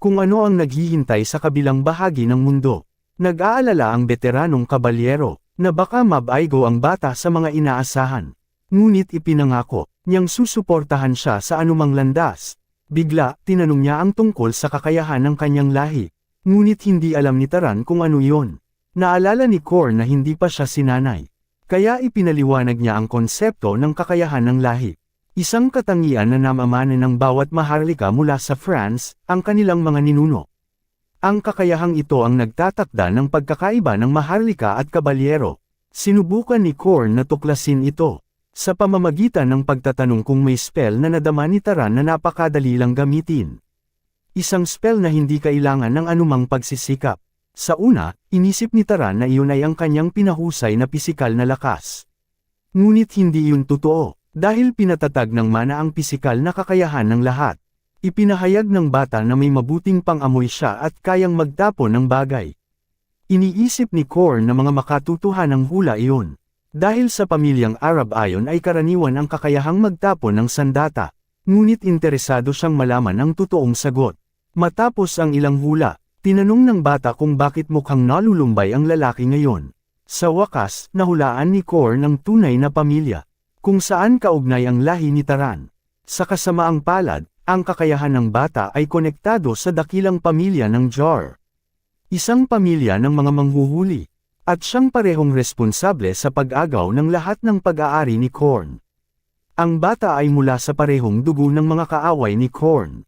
S1: Kung ano ang naghihintay sa kabilang bahagi ng mundo. Nag-aalala ang veteranong kabalyero, na baka mabaigo ang bata sa mga inaasahan. Ngunit ipinangako, niyang susuportahan siya sa anumang landas. Bigla, tinanong niya ang tungkol sa kakayahan ng kanyang lahi. Ngunit hindi alam ni Taran kung ano iyon. Naalala ni Korn na hindi pa siya sinanay. Kaya ipinaliwanag niya ang konsepto ng kakayahan ng lahi. Isang katangian na namamanan ng bawat Maharlika mula sa France, ang kanilang mga ninuno. Ang kakayahang ito ang nagtatakda ng pagkakaiba ng Maharlika at kabalyero. Sinubukan ni Korn na tuklasin ito, sa pamamagitan ng pagtatanong kung may spell na nadama ni Taran na napakadali lang gamitin. Isang spell na hindi kailangan ng anumang pagsisikap. Sa una, inisip ni Taran na iyon ay ang kanyang pinahusay na pisikal na lakas. Ngunit hindi iyon totoo. Dahil pinatatag ng mana ang pisikal na kakayahan ng lahat. Ipinahayag ng bata na may mabuting pang-amoy siya at kayang magtapon ng bagay. Iniisip ni Korn na mga makatutuhanang hula iyon. Dahil sa pamilyang Arab ayon ay karaniwan ang kakayahang magtapon ng sandata. Ngunit interesado siyang malaman ang totoong sagot. Matapos ang ilang hula, tinanong ng bata kung bakit mukhang nalulumbay ang lalaki ngayon. Sa wakas, nahulaan ni Korn ang tunay na pamilya. Kung saan kaugnay ang lahi ni Taran. Sa kasamaang palad, ang kakayahan ng bata ay konektado sa dakilang pamilya ng Jar. Isang pamilya ng mga manghuhuli. At siyang parehong responsable sa pag-agaw ng lahat ng pag-aari ni Korn. Ang bata ay mula sa parehong dugo ng mga kaaway ni Korn.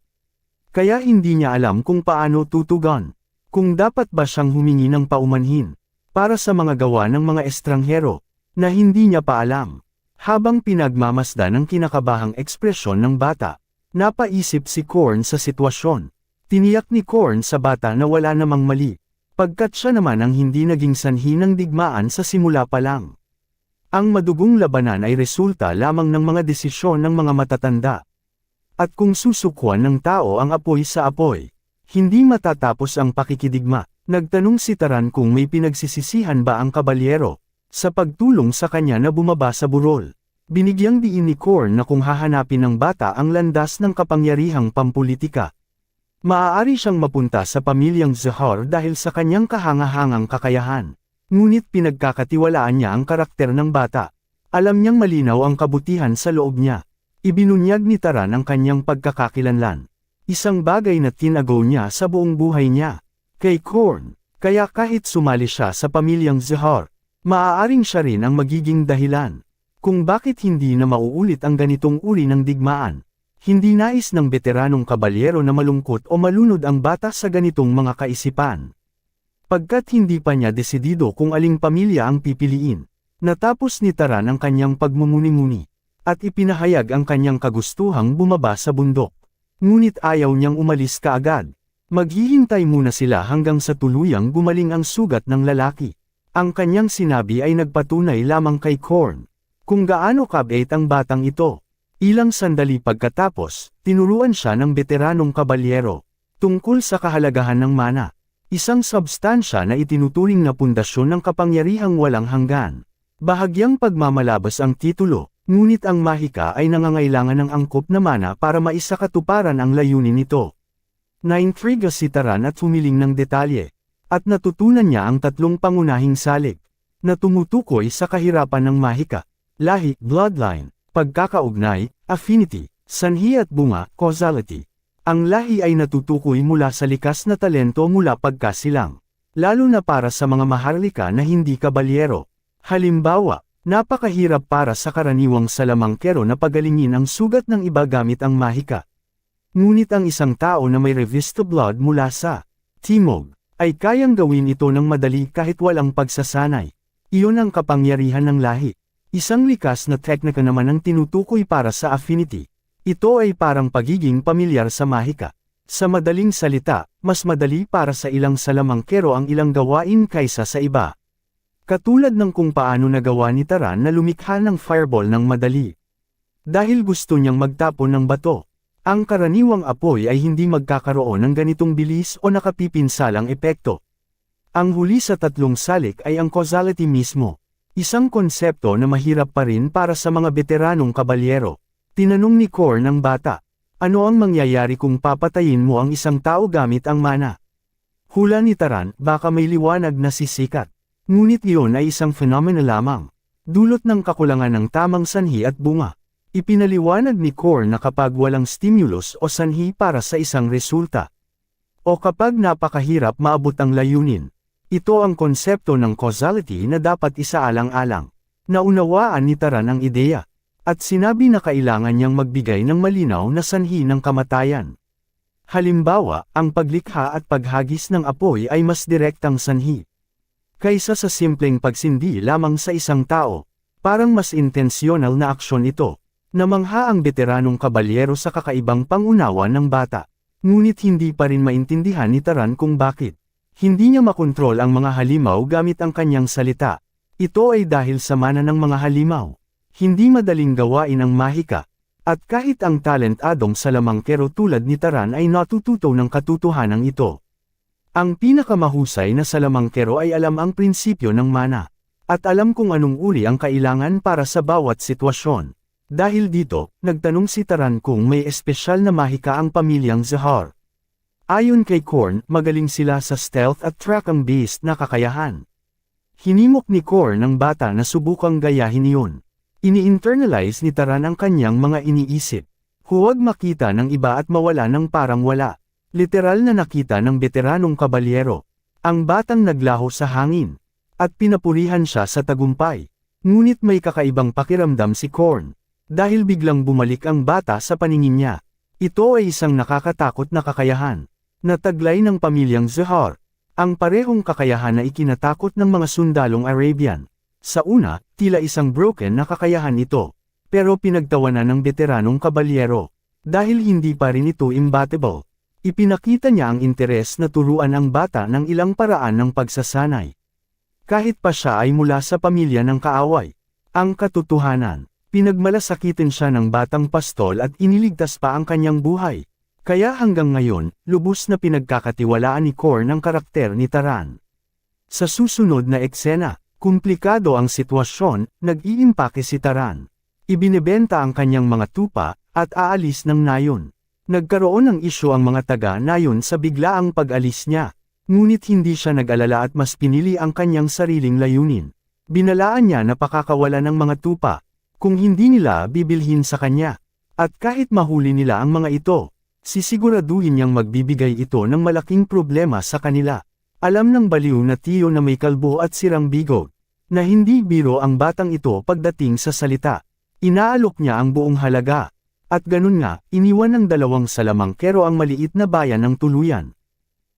S1: Kaya hindi niya alam kung paano tutugon. Kung dapat ba siyang humingi ng paumanhin para sa mga gawa ng mga estranghero na hindi niya pa alam. Habang pinagmamasdan ang kinakabahang ekspresyon ng bata, napaisip si Korn sa sitwasyon. Tiniyak ni Korn sa bata na wala namang mali, pagkat siya naman ang hindi naging sanhi ng digmaan sa simula pa lang. Ang madugong labanan ay resulta lamang ng mga desisyon ng mga matatanda. At kung susukwan ng tao ang apoy sa apoy, hindi matatapos ang pakikidigma. Nagtanong si Taran kung may pinagsisisihan ba ang kabalyero sa pagtulong sa kanya na bumaba sa burol. Binigyang diin ni Korn na kung hahanapin ng bata ang landas ng kapangyarihang pampulitika, maaari siyang mapunta sa pamilyang Zahor dahil sa kanyang kahangahangang kakayahan. Ngunit pinagkakatiwalaan niya ang karakter ng bata. Alam niyang malinaw ang kabutihan sa loob niya. Ibinunyag ni Taran ang kanyang pagkakakilanlan. Isang bagay na tinago niya sa buong buhay niya. Kay Korn, kaya kahit sumali siya sa pamilyang Zahor, maaaring siya rin ang magiging dahilan kung bakit hindi na mauulit ang ganitong uri ng digmaan. Hindi nais ng veteranong kabalyero na malungkot o malunod ang bata sa ganitong mga kaisipan. Pagkat hindi pa niya desidido kung aling pamilya ang pipiliin, natapos ni Taran ang kanyang pagmumuni-muni, at ipinahayag ang kanyang kagustuhang bumaba sa bundok. Ngunit ayaw niyang umalis kaagad. Maghihintay muna sila hanggang sa tuluyang gumaling ang sugat ng lalaki. Ang kanyang sinabi ay nagpatunay lamang kay Korn kung gaano kabait ang batang ito. Ilang sandali pagkatapos, tinuruan siya ng veteranong kabalyero tungkol sa kahalagahan ng mana, isang substansya na itinuturing na pundasyon ng kapangyarihang walang hanggan. Bahagyang pagmamalabas ang titulo, ngunit ang mahika ay nangangailangan ng angkop na mana para maisakatuparan ang layunin nito. Naintriga si Taran at humiling ng detalye, at natutunan niya ang tatlong pangunahing salik na tumutukoy sa kahirapan ng mahika: lahi, bloodline, pagkakaugnay, affinity, sanhi at bunga, causality. Ang lahi ay natutukoy mula sa likas na talento mula pagkasilang, lalo na para sa mga maharlika na hindi kabalyero. Halimbawa, napakahirap para sa karaniwang salamangkero na pagalingin ang sugat ng iba gamit ang mahika. Ngunit ang isang tao na may revista blood mula sa timog ay kayang gawin ito ng madali kahit walang pagsasanay. Iyon ang kapangyarihan ng lahi. Isang likas na teknika naman ang tinutukoy para sa affinity. Ito ay parang pagiging pamilyar sa mahika. Sa madaling salita, mas madali para sa ilang salamangkero ang ilang gawain kaysa sa iba. Katulad ng kung paano nagawa ni Taran na lumikha ng fireball ng madali. Dahil gusto niyang magtapon ng bato. Ang karaniwang apoy ay hindi magkakaroon ng ganitong bilis o nakapipinsalang epekto. Ang huli sa tatlong salik ay ang causality mismo. Isang konsepto na mahirap pa rin para sa mga veteranong kabalyero. Tinanong ni Korn ng bata, ano ang mangyayari kung papatayin mo ang isang tao gamit ang mana? Hula ni Taran, baka may liwanag na sisikat. Ngunit iyon ay isang phenomena lamang. Dulot ng kakulangan ng tamang sanhi at bunga. Ipinaliwanag ni Korn na kapag walang stimulus o sanhi para sa isang resulta, o kapag napakahirap maabot ang layunin, ito ang konsepto ng causality na dapat isaalang-alang. Naunawaan ni Taran ang ideya, at sinabi na kailangan niyang magbigay ng malinaw na sanhi ng kamatayan. Halimbawa, ang paglikha at paghagis ng apoy ay mas direktang sanhi kaysa sa simpleng pagsindi lamang sa isang tao. Parang mas intensyonal na aksyon ito. Namangha ang veteranong kabalyero sa kakaibang pangunawa ng bata. Ngunit hindi pa rin maintindihan ni Taran kung bakit hindi niya makontrol ang mga halimaw gamit ang kanyang salita. Ito ay dahil sa mana ng mga halimaw. Hindi madaling gawain ang mahika. At kahit ang talentadong salamangkero tulad ni Taran ay natututo ng katotohanan ito. Ang pinakamahusay na salamangkero ay alam ang prinsipyo ng mana. At alam kung anong uri ang kailangan para sa bawat sitwasyon. Dahil dito, nagtanong si Taran kung may espesyal na mahika ang pamilyang Zahor. Ayon kay Korn, magaling sila sa stealth at track-based na kakayahan. Hinimok ni Korn ang bata na subukang gayahin iyon. Ini-internalize ni Taran ang kanyang mga iniisip. Huwag makita ng iba at mawala ng parang wala. Literal na nakita ng veteranong kabalyero. Ang batang naglaho sa hangin. At pinapurihan siya sa tagumpay. Ngunit may kakaibang pakiramdam si Korn. Dahil biglang bumalik ang bata sa paningin niya. Ito ay isang nakakatakot na kakayahan. Nataglay ng pamilyang Zahor. Ang parehong kakayahan na ikinatakot ng mga sundalong Arabian. Sa una, tila isang broken na kakayahan ito. Pero pinagtawanan ng veteranong kabalyero. Dahil hindi pa rin ito imbattable. Ipinakita niya ang interes na turuan ang bata ng ilang paraan ng pagsasanay. Kahit pa siya ay mula sa pamilya ng kaaway. Ang katotohanan, pinagmalasakitin siya ng batang pastol at iniligtas pa ang kanyang buhay. Kaya hanggang ngayon, lubos na pinagkakatiwalaan ni Korn ang karakter ni Taran. Sa susunod na eksena, komplikado ang sitwasyon, nag-iimpake si Taran. Ibinebenta ang kanyang mga tupa, at aalis ng nayon. Nagkaroon ng isyu ang mga taga-nayon sa biglaang pag-alis niya. Ngunit hindi siya nag-alala at mas pinili ang kanyang sariling layunin. Binalaan niya na pakakawala ng mga tupa, kung hindi nila bibilhin sa kanya. At kahit mahuli nila ang mga ito, sisiguraduhin niyang magbibigay ito ng malaking problema sa kanila. Alam ng baliw na tiyo na may kalbo at sirang bigo, na hindi biro ang batang ito pagdating sa salita. Inaalok niya ang buong halaga. At ganun nga, iniwan ng dalawang salamangkero ang maliit na bayan ng tuluyan.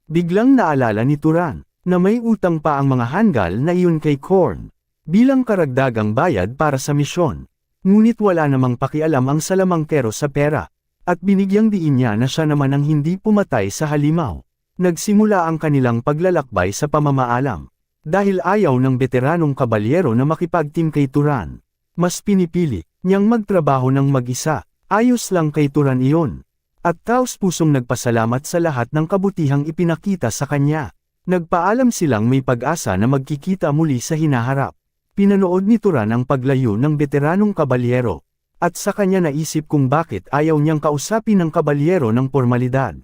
S1: Biglang naalala ni Turan, na may utang pa ang mga hanggal na iyon kay Korn, bilang karagdagang bayad para sa misyon. Ngunit wala namang pakialam ang salamangkero sa pera, at binigyang diin niya na siya naman ang hindi pumatay sa halimaw. Nagsimula ang kanilang paglalakbay sa pamamaalam. Dahil ayaw ng veteranong kabalyero na makipagtim kay Turan, mas pinipili niyang magtrabaho ng mag-isa. Ayos lang kay Turan iyon. At taos-pusong nagpasalamat sa lahat ng kabutihang ipinakita sa kanya. Nagpaalam silang may pag-asa na magkikita muli sa hinaharap. Pinanood ni Turan ang paglayo ng veteranong kabalyero. At sa kanya naisip kung bakit ayaw niyang kausapin ng kabalyero ng formalidad.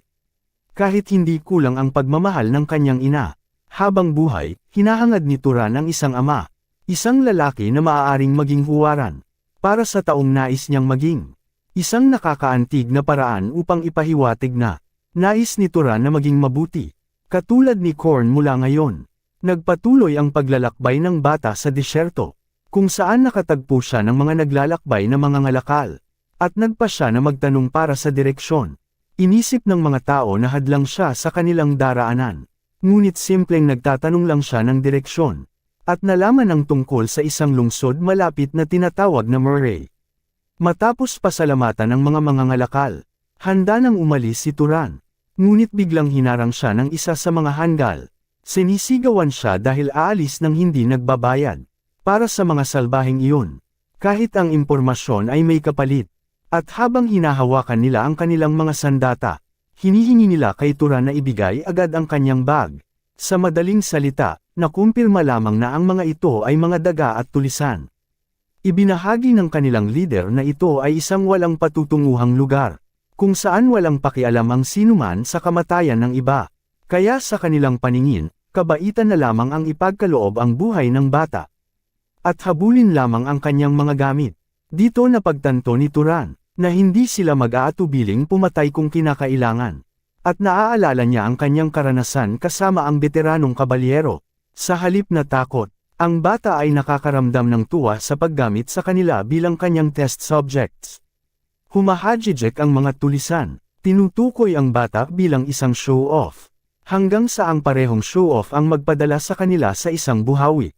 S1: Kahit hindi kulang ang pagmamahal ng kanyang ina. Habang buhay, hinahangad ni Turan ang isang ama. Isang lalaki na maaaring maging huwaran. Para sa taong nais niyang maging. Isang nakakaantig na paraan upang ipahiwatig na, nais ni Turan na maging mabuti. Katulad ni Korn mula ngayon, nagpatuloy ang paglalakbay ng bata sa disyerto, kung saan nakatagpo siya ng mga naglalakbay na mga ngalakal, at nagpa siya na magtanong para sa direksyon. Inisip ng mga tao na hadlang siya sa kanilang daraanan, ngunit simpleng nagtatanong lang siya ng direksyon, at nalaman ang tungkol sa isang lungsod malapit na tinatawag na Murray. Matapos pasalamatan ng mga mangangalakal, handa nang umalis si Turan. Ngunit biglang hinarang siya ng isa sa mga hanggal. Sinisigawan siya dahil aalis ng hindi nagbabayad. Para sa mga salbaheng iyon, kahit ang impormasyon ay may kapalit. At habang hinahawakan nila ang kanilang mga sandata, hinihingi nila kay Turan na ibigay agad ang kanyang bag. Sa madaling salita, nakumpirma lamang na ang mga ito ay mga daga at tulisan. Ibinahagi ng kanilang leader na ito ay isang walang patutunguhang lugar, kung saan walang pakialam ang sinuman sa kamatayan ng iba. Kaya sa kanilang paningin, kabaitan na lamang ang ipagkaloob ang buhay ng bata. At habulin lamang ang kanyang mga gamit. Dito napagtanto ni Turan, na hindi sila mag-aatubiling pumatay kung kinakailangan. At naaalala niya ang kanyang karanasan kasama ang veteranong kabalyero. Sa halip na takot, ang bata ay nakakaramdam ng tuwa sa paggamit sa kanila bilang kanyang test subjects. Humahajijek ang mga tulisan, tinutukoy ang bata bilang isang show-off. Hanggang sa ang parehong show-off ang magpadala sa kanila sa isang buhawi.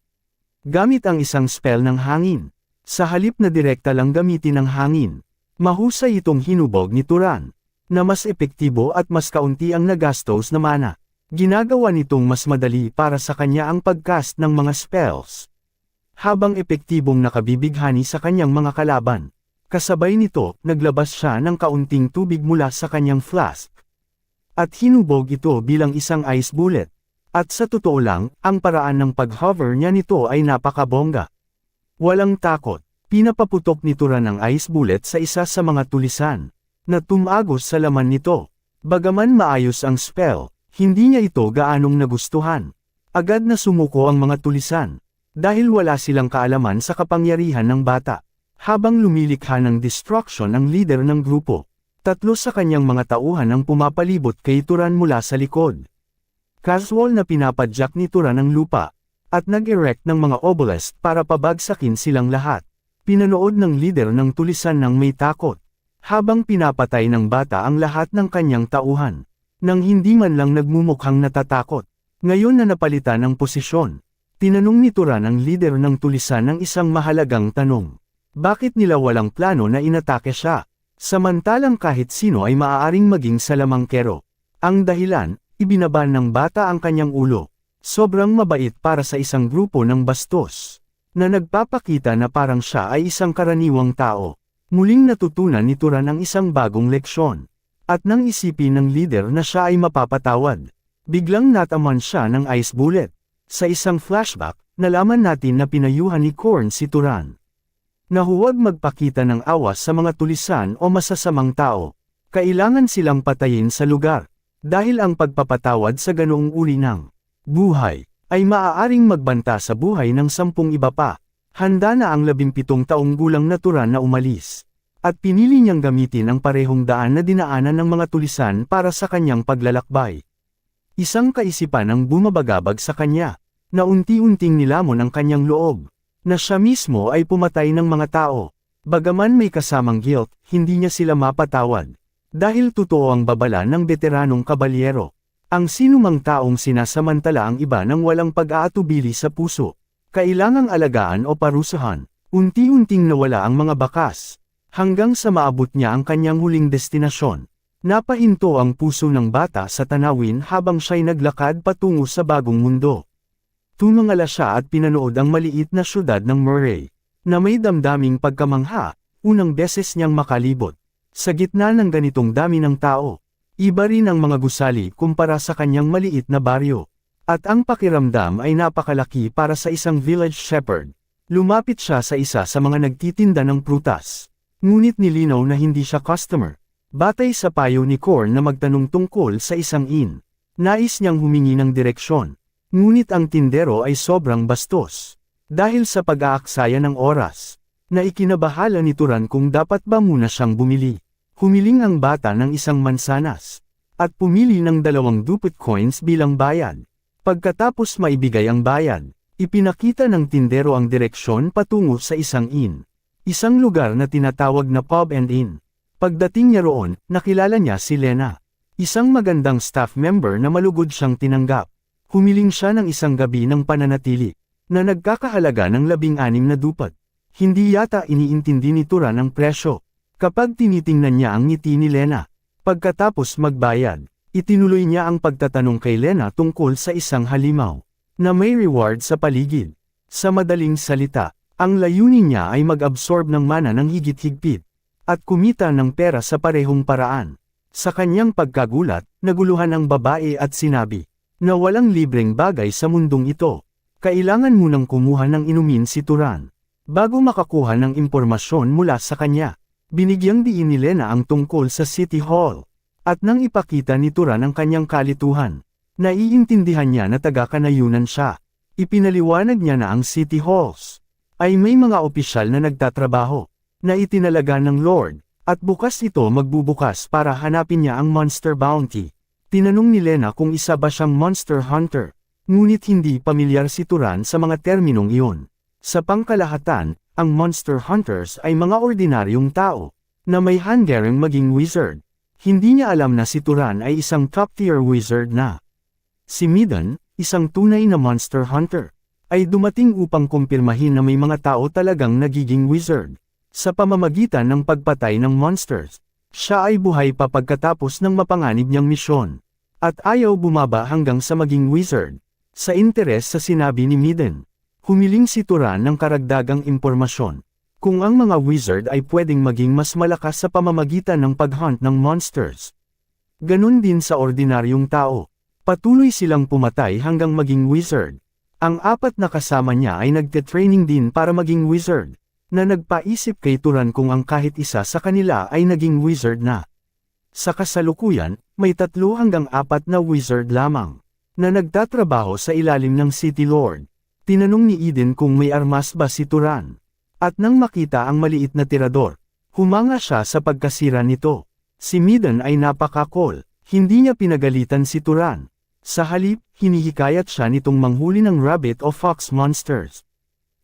S1: Gamit ang isang spell ng hangin. Sa halip na direkta lang gamitin ang hangin, mahusay itong hinubog ni Turan, na mas epektibo at mas kaunti ang nagastos na mana. Ginagawa nitong mas madali para sa kanya ang pagcast ng mga spells. Habang epektibong nakabibighani sa kanyang mga kalaban, kasabay nito, naglabas siya ng kaunting tubig mula sa kanyang flask. At hinubog ito bilang isang ice bullet. At sa totoo lang, ang paraan ng pag-hover niya nito ay napakabongga. Walang takot, pinapaputok ni Turan ang ice bullet sa isa sa mga tulisan, na tumagos sa laman nito. Bagaman maayos ang spell, hindi niya ito gaanong nagustuhan. Agad na sumuko ang mga tulisan, dahil wala silang kaalaman sa kapangyarihan ng bata. Habang lumilikha ng destruction ang leader ng grupo, tatlo sa kanyang mga tauhan ang pumapalibot kay Turan mula sa likod. Casual na pinapadyak ni Turan ang lupa, at nag-erect ng mga obelisk para pabagsakin silang lahat. Pinanood ng leader ng tulisan ng may takot, habang pinapatay ng bata ang lahat ng kanyang tauhan. Nang hindi man lang nagmumukhang natatakot. Ngayon na napalitan ang posisyon, tinanong ni Turan ang leader ng tulisan ng isang mahalagang tanong. Bakit nila walang plano na inatake siya? Samantalang kahit sino ay maaaring maging salamangkero. Ang dahilan, ibinaban ng bata ang kanyang ulo. Sobrang mabait para sa isang grupo ng bastos. na nagpapakita na parang siya ay isang karaniwang tao. Muling natutunan ni Turan ang isang bagong leksyon. At nang isipin ng leader na siya ay mapapatawad, biglang nataman siya ng ice bullet. Sa isang flashback, nalaman natin na pinayuhan ni Korn si Turan na huwag magpakita ng awas sa mga tulisan o masasamang tao. Kailangan silang patayin sa lugar, dahil ang pagpapatawad sa ganoong uri ng buhay ay maaaring magbanta sa buhay ng 10 iba pa. Handa na ang 17 taong gulang na Turan na umalis. At pinili niyang gamitin ang parehong daan na dinaanan ng mga tulisan para sa kanyang paglalakbay. Isang kaisipan ang bumabagabag sa kanya, na unti-unting nilamon ang kanyang loob, na siya mismo ay pumatay ng mga tao. Bagaman may kasamang guilt, hindi niya sila mapatawad. Dahil totoo ang babala ng veteranong kabalyero. Ang sinumang taong sinasamantala ang iba ng walang pag-aatubili sa puso, kailangang alagaan o parusahan. Unti-unting nawala ang mga bakas, hanggang sa maabot niya ang kanyang huling destinasyon. Napahinto ang puso ng bata sa tanawin habang siya'y naglakad patungo sa bagong mundo. Tumangala siya at pinanood ang maliit na syudad ng Murray, na may damdaming pagkamangha, unang beses niyang makalibot. Sa gitna ng ganitong dami ng tao, iba rin ang mga gusali kumpara sa kanyang maliit na baryo. At ang pakiramdam ay napakalaki para sa isang village shepherd. Lumapit siya sa isa sa mga nagtitinda ng prutas. Ngunit nilinaw na hindi siya customer. Batay sa payo ni Korn na magtanong tungkol sa isang inn. Nais niyang humingi ng direksyon. Ngunit ang tindero ay sobrang bastos. Dahil sa pag-aaksaya ng oras, na ikinabahala ni Turan kung dapat ba muna siyang bumili. Humiling ang bata ng isang mansanas, at pumili ng 2 dupit coins bilang bayad. Pagkatapos maibigay ang bayad, ipinakita ng tindero ang direksyon patungo sa isang inn. Isang lugar na tinatawag na pub and inn. Pagdating niya roon, nakilala niya si Lena. Isang magandang staff member na malugod siyang tinanggap. Humiling siya ng isang gabi ng pananatili, na nagkakahalaga ng 16 na dupat. Hindi yata iniintindi ni Turan ang presyo. Kapag tinitingnan niya ang ngiti ni Lena, pagkatapos magbayad, itinuloy niya ang pagtatanong kay Lena tungkol sa isang halimaw, na may reward sa paligid. Sa madaling salita, ang layunin niya ay mag-absorb ng mana ng higit-higpit, at kumita ng pera sa parehong paraan. Sa kanyang pagkagulat, naguluhan ang babae at sinabi, na walang libreng bagay sa mundong ito. Kailangan munang kumuha ng inumin si Turan, bago makakuha ng impormasyon mula sa kanya. Binigyang diin ni Lena ang tungkol sa City Hall, at nang ipakita ni Turan ang kanyang kalituhan, naiintindihan niya na taga-kanayunan siya. Ipinaliwanag niya na ang City Halls ay may mga opisyal na nagtatrabaho, na itinalaga ng Lord, at bukas ito magbubukas para hanapin niya ang Monster Bounty. Tinanong ni Lena kung isa ba siyang Monster Hunter, ngunit hindi pamilyar si Turan sa mga terminong iyon. Sa pangkalahatan, ang Monster Hunters ay mga ordinaryong tao, na may hanggaring maging wizard. Hindi niya alam na si Turan ay isang top-tier wizard na. Si Midden, isang tunay na Monster Hunter, ay dumating upang kumpirmahin na may mga tao talagang nagiging wizard. Sa pamamagitan ng pagpatay ng monsters, siya ay buhay pa pagkatapos ng mapanganib niyang misyon. At ayaw bumaba hanggang sa maging wizard. Sa interes sa sinabi ni Midden, humiling si Turan ng karagdagang impormasyon, kung ang mga wizard ay pwedeng maging mas malakas sa pamamagitan ng pag-hunt ng monsters. Ganun din sa ordinaryong tao. Patuloy silang pumatay hanggang maging wizard. Ang 4 na kasama niya ay nagte-training din para maging wizard, na nagpaisip kay Turan kung ang kahit isa sa kanila ay naging wizard na. Sa kasalukuyan, may 3 hanggang 4 na wizard lamang, na nagtatrabaho sa ilalim ng City Lord. Tinanong ni Eden kung may armas ba si Turan. At nang makita ang maliit na tirador, humanga siya sa pagkasira nito. Si Midden ay napaka-cool, hindi niya pinagalitan si Turan. Sa halip, hinihikayat siya nitong manghuli ng rabbit o fox monsters.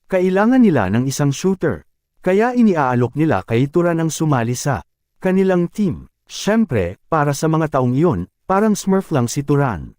S1: Kailangan nila ng isang shooter, kaya iniaalok nila kay Turan ang sumali sa kanilang team. Siyempre, para sa mga taong iyon, parang Smurf lang si Turan.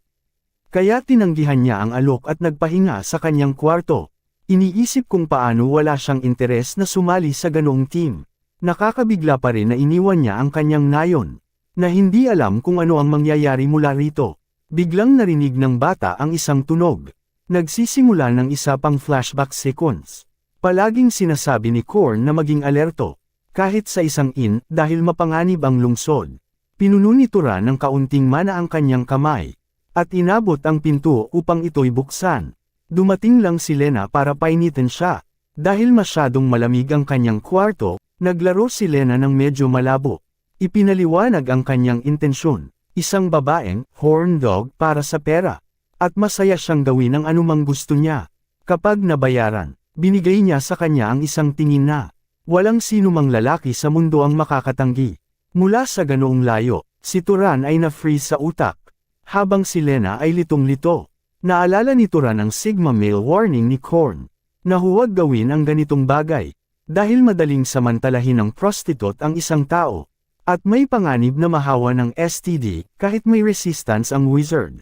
S1: Kaya tinanggihan niya ang alok at nagpahinga sa kanyang kwarto. Iniisip kung paano wala siyang interes na sumali sa ganoong team. Nakakabigla pa rin na iniwan niya ang kanyang nayon, na hindi alam kung ano ang mangyayari mula rito. Biglang narinig ng bata ang isang tunog. Nagsisimula ng isa pang flashback sequence. Palaging sinasabi ni Korn na maging alerto, kahit sa isang inn dahil mapanganib ang lungsod. Pinuno ni Turan ng kaunting mana ang kanyang kamay, at inabot ang pinto upang ito'y buksan. Dumating lang si Lena para painitin siya. Dahil masyadong malamig ang kanyang kwarto, naglaro si Lena ng medyo malabo. Ipinaliwanag ang kanyang intensyon, isang babaeng horn dog para sa pera, at masaya siyang gawin ang anumang gusto niya. Kapag nabayaran, binigay niya sa kanya ang isang tingin na walang sinumang lalaki sa mundo ang makakatanggi. Mula sa ganoong layo, si Turan ay na-freeze sa utak, habang si Lena ay litong-lito. Naalala ni Turan ang Sigma Male warning ni Korn, na huwag gawin ang ganitong bagay, dahil madaling samantalahin ng prostitute ang isang tao, at may panganib na mahawa ng STD kahit may resistance ang wizard.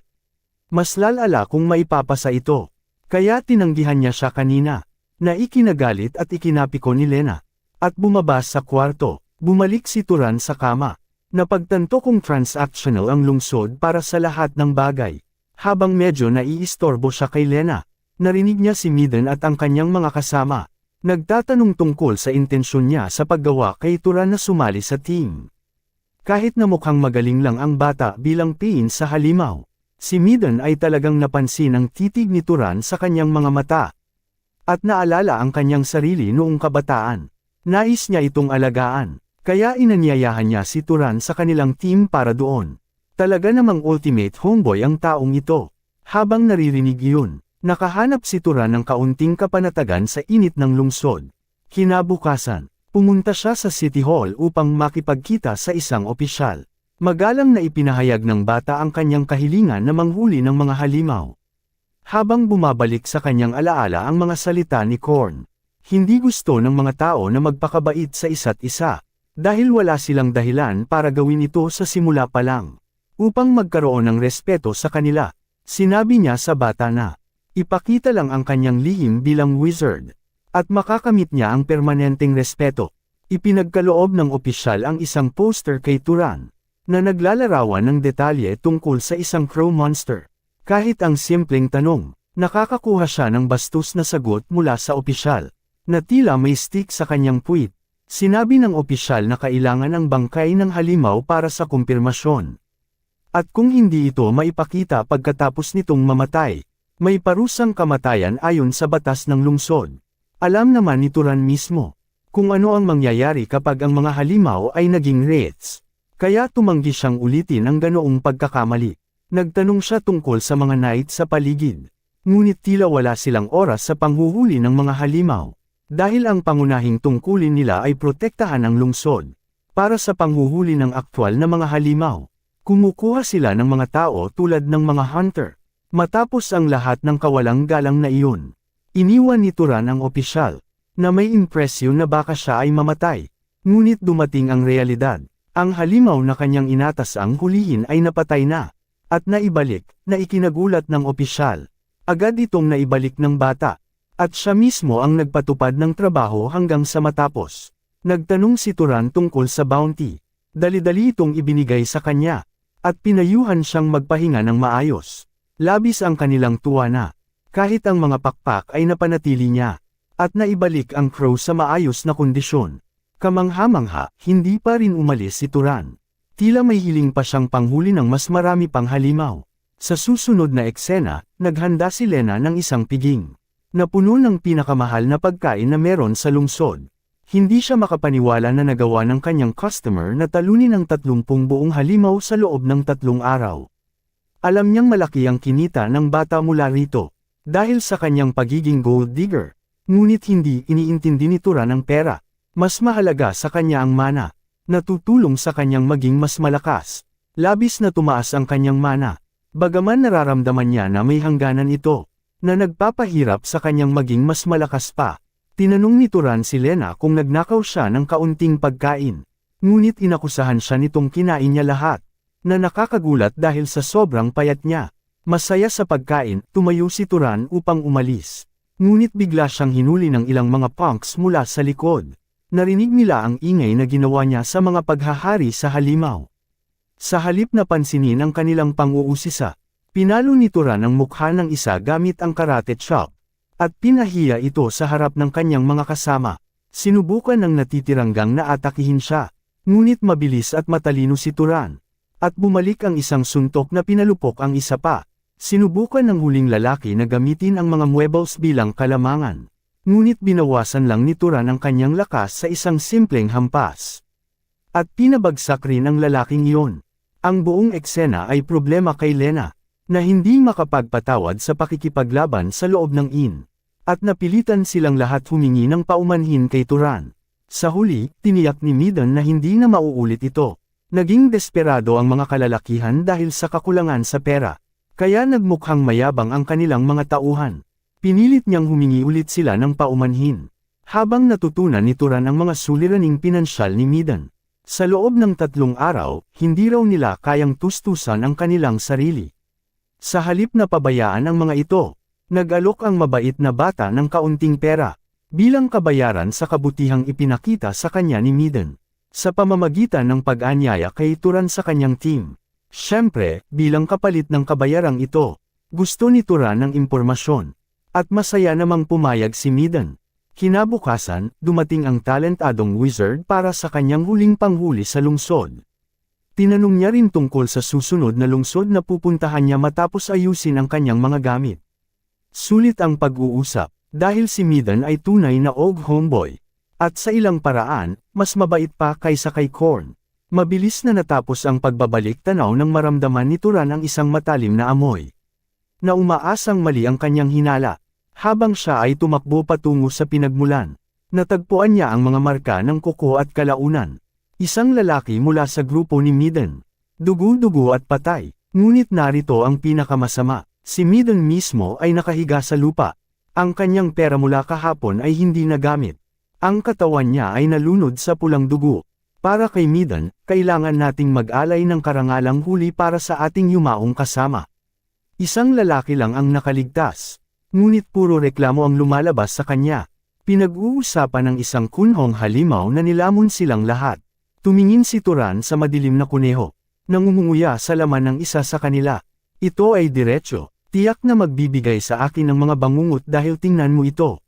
S1: Mas lalala kung maipapasa ito, kaya tinanggihan niya siya kanina, na ikinagalit at ikinapiko ni Lena, at bumaba sa kwarto. Bumalik si Turan sa kama. Napagtanto kung transactional ang lungsod para sa lahat ng bagay. Habang medyo naiistorbo siya kay Lena, narinig niya si Miden at ang kanyang mga kasama. Nagtatanong tungkol sa intensyon niya sa paggawa kay Turan na sumali sa team. Kahit na mukhang magaling lang ang bata bilang pain sa halimaw, si Miden ay talagang napansin ang titig ni Turan sa kanyang mga mata. At naalala ang kanyang sarili noong kabataan. Nais niya itong alagaan. Kaya inanyayahan niya si Turan sa kanilang team para doon. Talaga namang ultimate homeboy ang taong ito. Habang naririnig iyon, nakahanap si Turan ng kaunting kapanatagan sa init ng lungsod. Kinabukasan, pumunta siya sa City Hall upang makipagkita sa isang opisyal. Magalang na ipinahayag ng bata ang kanyang kahilingan na manghuli ng mga halimaw. Habang bumabalik sa kanyang alaala ang mga salita ni Korn, hindi gusto ng mga tao na magpakabait sa isa't isa. Dahil wala silang dahilan para gawin ito sa simula pa lang. Upang magkaroon ng respeto sa kanila, sinabi niya sa bata na ipakita lang ang kanyang lihim bilang wizard, at makakamit niya ang permanenteng respeto. Ipinagkaloob ng opisyal ang isang poster kay Turan, na naglalarawan ng detalye tungkol sa isang crow monster. Kahit ang simpleng tanong, nakakakuha siya ng bastos na sagot mula sa opisyal, na tila may stick sa kanyang puwit. Sinabi ng opisyal na kailangan ang bangkay ng halimaw para sa kumpirmasyon. At kung hindi ito maipakita pagkatapos nitong mamatay, may parusang kamatayan ayon sa batas ng lungsod. Alam naman ni Turan mismo kung ano ang mangyayari kapag ang mga halimaw ay naging wraiths. Kaya tumanggi siyang ulitin ang ganoong pagkakamali. Nagtanong siya tungkol sa mga knight sa paligid. Ngunit tila wala silang oras sa panghuhuli ng mga halimaw. Dahil ang pangunahing tungkulin nila ay protektahan ang lungsod. Para sa panghuhuli ng aktwal na mga halimaw, kumukuha sila ng mga tao tulad ng mga hunter. Matapos ang lahat ng kawalang galang na iyon, iniwan ni Turan ang opisyal, na may impresyon na baka siya ay mamatay. Ngunit dumating ang realidad. Ang halimaw na kanyang inatas ang hulihin ay napatay na, at naibalik, na ikinagulat ng opisyal. Agad itong naibalik ng bata. At siya mismo ang nagpatupad ng trabaho hanggang sa matapos. Nagtanong si Turan tungkol sa bounty. Dali-dali itong ibinigay sa kanya. At pinayuhan siyang magpahinga ng maayos. Labis ang kanilang tuwa na. Kahit ang mga pakpak ay napanatili niya. At naibalik ang crow sa maayos na kondisyon. Kamangha-mangha, hindi pa rin umalis si Turan. Tila may hiling pa siyang panghuli ng mas marami pang halimaw. Sa susunod na eksena, naghanda si Lena ng isang piging. Napuno ng pinakamahal na pagkain na meron sa lungsod. Hindi siya makapaniwala na nagawa ng kanyang customer na talunin ang 30 buong halimaw sa loob ng 3 araw. Alam niyang malaki ang kinita ng bata mula rito, dahil sa kanyang pagiging gold digger. Ngunit hindi iniintindi ni Turan ang pera. Mas mahalaga sa kanya ang mana, na tutulong sa kanyang maging mas malakas. Labis na tumaas ang kanyang mana. Bagaman nararamdaman niya na may hangganan ito, na nagpapahirap sa kanyang maging mas malakas pa. Tinanong ni Turan si Lena kung nagnakaw siya ng kaunting pagkain. Ngunit inakusahan siya nitong kinain niya lahat, na nakakagulat dahil sa sobrang payat niya. Masaya sa pagkain, tumayo si Turan upang umalis. Ngunit bigla siyang hinuli ng ilang mga punks mula sa likod. Narinig nila ang ingay na ginawa niya sa mga paghahari sa halimaw. Sa halip na pansinin ang kanilang pang-uusisa, pinalo ni Turan ang mukha ng isa gamit ang karate chop, At pinahiya ito sa harap ng kanyang mga kasama. Sinubukan ng natitirang gang na atakihin siya. Ngunit mabilis at matalino si Turan. At bumalik ang isang suntok na pinalupok ang isa pa. Sinubukan ng huling lalaki na gamitin ang mga muebles bilang kalamangan. Ngunit binawasan lang ni Turan ang kanyang lakas sa isang simpleng hampas. At pinabagsak rin ang lalaking iyon. Ang buong eksena ay problema kay Lena, na hindi makapagpatawad sa pakikipaglaban sa loob ng inn. At napilitan silang lahat humingi ng paumanhin kay Turan. Sa huli, tiniyak ni Midon na hindi na mauulit ito. Naging desperado ang mga kalalakihan dahil sa kakulangan sa pera. Kaya nagmukhang mayabang ang kanilang mga tauhan. Pinilit niyang humingi ulit sila ng paumanhin. Habang natutunan ni Turan ang mga suliraning pinansyal ni Midon. Sa loob ng 3 araw, hindi raw nila kayang tustusan ang kanilang sarili. Sa halip na pabayaan ang mga ito, nag-alok ang mabait na bata ng kaunting pera, bilang kabayaran sa kabutihang ipinakita sa kanya ni Midon, sa pamamagitan ng pag-anyaya kay Turan sa kanyang team. Siyempre, bilang kapalit ng kabayarang ito, gusto ni Turan ng impormasyon, at masaya namang pumayag si Midon. Kinabukasan, dumating ang talentadong wizard para sa kanyang huling panghuli sa lungsod. Tinanong niya rin tungkol sa susunod na lungsod na pupuntahan niya matapos ayusin ang kanyang mga gamit. Sulit ang pag-uusap, dahil si Midon ay tunay na old homeboy. At sa ilang paraan, mas mabait pa kaysa kay Korn. Mabilis na natapos ang pagbabalik tanaw nang maramdaman ni Turan ang isang matalim na amoy. Na umaasang mali ang kanyang hinala. Habang siya ay tumakbo patungo sa pinagmulan, natagpuan niya ang mga marka ng kuko at kalaunan. Isang lalaki mula sa grupo ni Midon. Dugo-dugo at patay. Ngunit narito ang pinakamasama. Si Midon mismo ay nakahiga sa lupa. Ang kanyang pera mula kahapon ay hindi nagamit. Ang katawan niya ay nalunod sa pulang dugo. Para kay Midon, kailangan nating mag-alay ng karangalang huli para sa ating yumaong kasama. Isang lalaki lang ang nakaligtas. Ngunit puro reklamo ang lumalabas sa kanya. Pinag-uusapan ng isang kunhong halimaw na nilamon silang lahat. Tumingin si Turan sa madilim na kuneho. Nangungunguya sa laman ng isa sa kanila. Ito ay diretsyo. Tiyak na magbibigay sa akin ng mga bangungot dahil tingnan mo ito.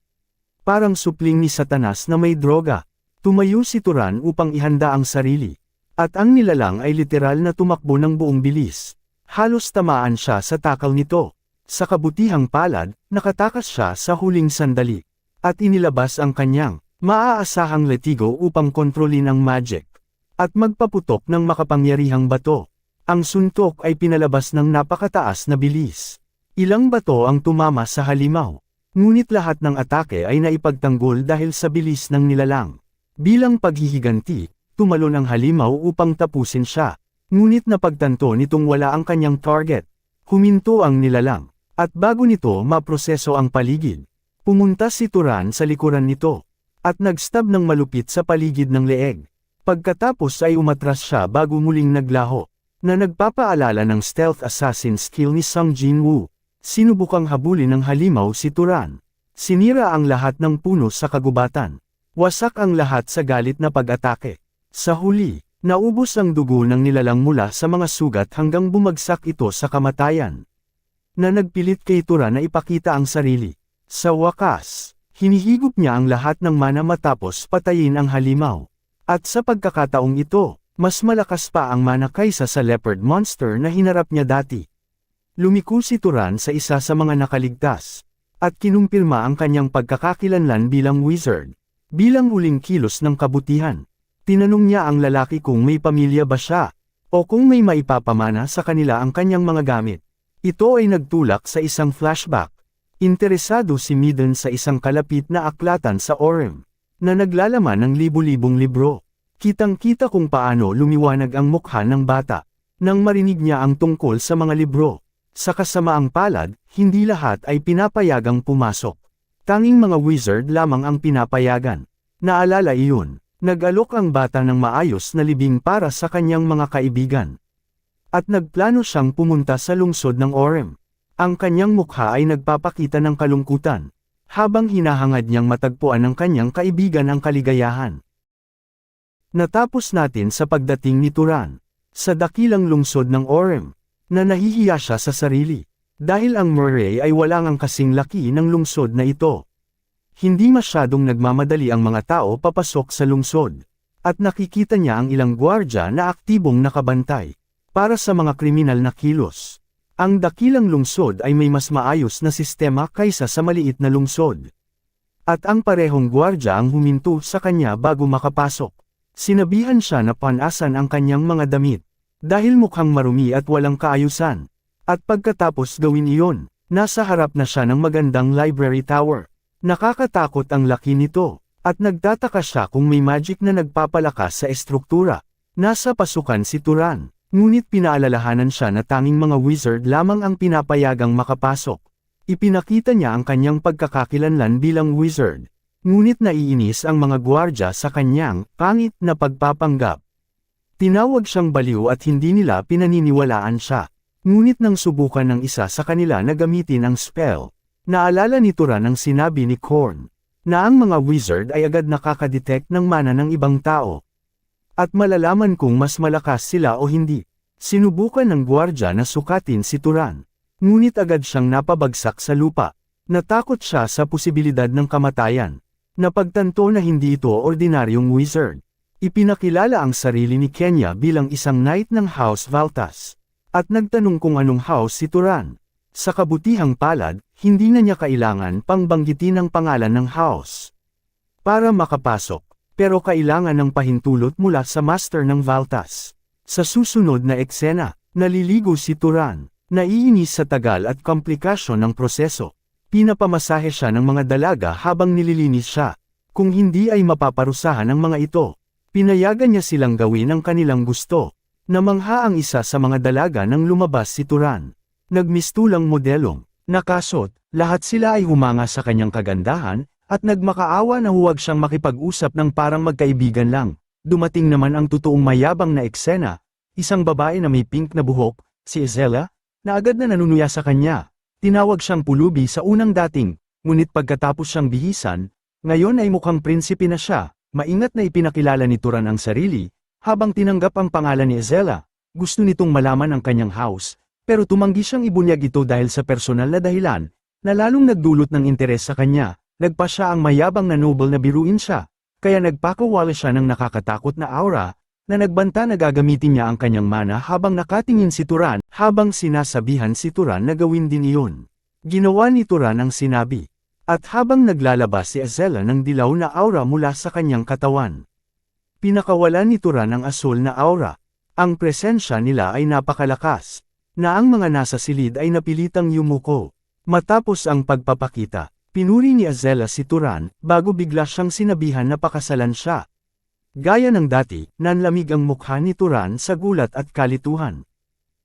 S1: Parang supling ni Satanas na may droga. Tumayo si Turan upang ihanda ang sarili. At ang nilalang ay literal na tumakbo ng buong bilis. Halos tamaan siya sa takal nito. Sa kabutihang palad, nakatakas siya sa huling sandali. At inilabas ang kanyang maaasahang letigo upang kontrolin ang magic. At magpaputok ng makapangyarihang bato. Ang suntok ay pinalabas ng napakataas na bilis. Ilang bato ang tumama sa halimaw. Ngunit lahat ng atake ay naipagtanggol dahil sa bilis ng nilalang. Bilang paghihiganti, tumalon ang halimaw upang tapusin siya. Ngunit napagtanto nitong wala ang kanyang target. Huminto ang nilalang. At bago nito maproseso ang paligid, pumunta si Turan sa likuran nito, at nagstab ng malupit sa paligid ng leeg. Pagkatapos ay umatras siya bago muling naglaho, na nagpapaalala ng stealth assassin skill ni Sung Jin-woo. Sinubukang habulin ng halimaw si Turan. Sinira ang lahat ng puno sa kagubatan. Wasak ang lahat sa galit na pag-atake. Sa huli, naubos ang dugo ng nilalang mula sa mga sugat hanggang bumagsak ito sa kamatayan. Na nagpilit kay Turan na ipakita ang sarili. Sa wakas, hinihigop niya ang lahat ng mana matapos patayin ang halimaw. At sa pagkakataong ito, mas malakas pa ang mana kaysa sa leopard monster na hinarap niya dati. Lumiko si Turan sa isa sa mga nakaligtas, at kinumpirma ang kanyang pagkakakilanlan bilang wizard. Bilang huling kilos ng kabutihan, tinanong niya ang lalaki kung may pamilya ba siya, o kung may maipapamana sa kanila ang kanyang mga gamit. Ito ay nagtulak sa isang flashback. Interesado si Midon sa isang kalapit na aklatan sa Orem, na naglalaman ng libu-libong libro. Kitang-kita kung paano lumiwanag ang mukha ng bata, nang marinig niya ang tungkol sa mga libro. Sa kasamaang palad, hindi lahat ay pinapayagang pumasok. Tanging mga wizard lamang ang pinapayagan. Naalala iyon, nag-alok ang bata ng maayos na libing para sa kanyang mga kaibigan. At nagplano siyang pumunta sa lungsod ng Orem. Ang kanyang mukha ay nagpapakita ng kalungkutan, habang hinahangad niyang matagpuan ng kanyang kaibigan ang kaligayahan. Natapos natin sa pagdating ni Turan, sa dakilang lungsod ng Orem, na nahihiya siya sa sarili. Dahil ang Murray ay wala ngang kasing laki ng lungsod na ito. Hindi masyadong nagmamadali ang mga tao papasok sa lungsod. At nakikita niya ang ilang gwardya na aktibong nakabantay. Para sa mga kriminal na kilos. Ang dakilang lungsod ay may mas maayos na sistema kaysa sa maliit na lungsod. At ang parehong gwardya ang huminto sa kanya bago makapasok. Sinabihan siya na panasan ang kanyang mga damit. Dahil mukhang marumi at walang kaayusan. At pagkatapos gawin iyon, nasa harap na siya ng magandang library tower. Nakakatakot ang laki nito, at nagtataka siya kung may magic na nagpapalakas sa estruktura. Nasa pasukan si Turan, ngunit pinaalalahanan siya na tanging mga wizard lamang ang pinapayagang makapasok. Ipinakita niya ang kanyang pagkakakilanlan bilang wizard, ngunit naiinis ang mga gwardya sa kanyang pangit na pagpapanggap. Tinawag siyang baliw at hindi nila pinaniniwalaan siya. Ngunit nang subukan ng isa sa kanila na gamitin ang spell, naalala ni Turan ang sinabi ni Korn, na ang mga wizard ay agad nakakadetect ng mana ng ibang tao. At malalaman kung mas malakas sila o hindi. Sinubukan ng gwardya na sukatin si Turan, ngunit agad siyang napabagsak sa lupa. Natakot siya sa posibilidad ng kamatayan. Napagtanto na hindi ito ordinaryong wizard. Ipinakilala ang sarili ni Kenya bilang isang knight ng House Valtas. At nagtanong kung anong house si Turan. Sa kabutihang palad, hindi na niya kailangan pang banggitin ang pangalan ng house para makapasok, pero kailangan ng pahintulot mula sa master ng Valtas. Sa susunod na eksena, naliligo si Turan, naiinis sa tagal at komplikasyon ng proseso. Pinapamasahe siya ng mga dalaga habang nililinis siya. Kung hindi ay mapaparusahan ang mga ito, pinayagan niya silang gawin ang kanilang gusto. Namangha ang isa sa mga dalaga nang lumabas si Turan. Nagmistulang modelong, nakasot, lahat sila ay humanga sa kanyang kagandahan, at nagmakaawa na huwag siyang makipag-usap ng parang magkaibigan lang. Dumating naman ang totoong mayabang na eksena, isang babae na may pink na buhok, si Ezella, na agad na nanunuya sa kanya. Tinawag siyang pulubi sa unang dating, ngunit pagkatapos siyang bihisan, ngayon ay mukhang prinsipe na siya. Maingat na ipinakilala ni Turan ang sarili. Habang tinanggap ang pangalan ni Ezella, gusto nitong malaman ang kanyang house, pero tumanggi siyang ibunyag ito dahil sa personal na dahilan, na lalong nagdulot ng interes sa kanya. Nagpa siya ang mayabang na noble na biruin siya, kaya nagpakawala siya ng nakakatakot na aura, na nagbanta na gagamitin niya ang kanyang mana habang nakatingin si Turan, habang sinasabihan si Turan na gawin din iyon. Ginawa ni Turan ang sinabi, at habang naglalabas si Ezella ng dilaw na aura mula sa kanyang katawan. Pinakawalan ni Turan ang asul na aura. Ang presensya nila ay napakalakas, na ang mga nasa silid ay napilitang yumuko. Matapos ang pagpapakita, pinuri ni Ezella si Turan, bago bigla siyang sinabihan na pakasalan siya. Gaya ng dati, nanlamig ang mukha ni Turan sa gulat at kalituhan.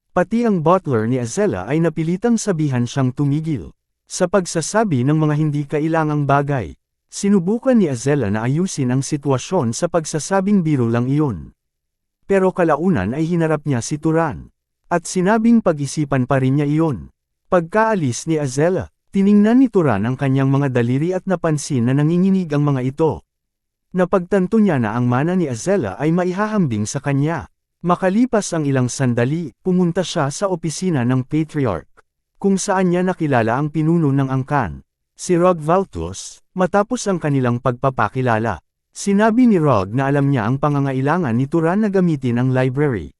S1: Pati ang butler ni Ezella ay napilitang sabihan siyang tumigil. Sa pagsasabi ng mga hindi kailangang bagay. Sinubukan ni Ezella na ayusin ang sitwasyon sa pagsasabing biro lang iyon. Pero kalaunan ay hinarap niya si Turan. At sinabing pag-isipan pa rin niya iyon. Pagkaalis ni Ezella, tiningnan ni Turan ang kanyang mga daliri at napansin na nanginginig ang mga ito. Napagtanto niya na ang mana ni Ezella ay maihahambing sa kanya. Makalipas ang ilang sandali, pumunta siya sa opisina ng Patriarch, kung saan niya nakilala ang pinuno ng angkan, si Rog Valtus. Matapos ang kanilang pagpapakilala, sinabi ni Rog na alam niya ang pangangailangan ni Turan na gamitin ang library.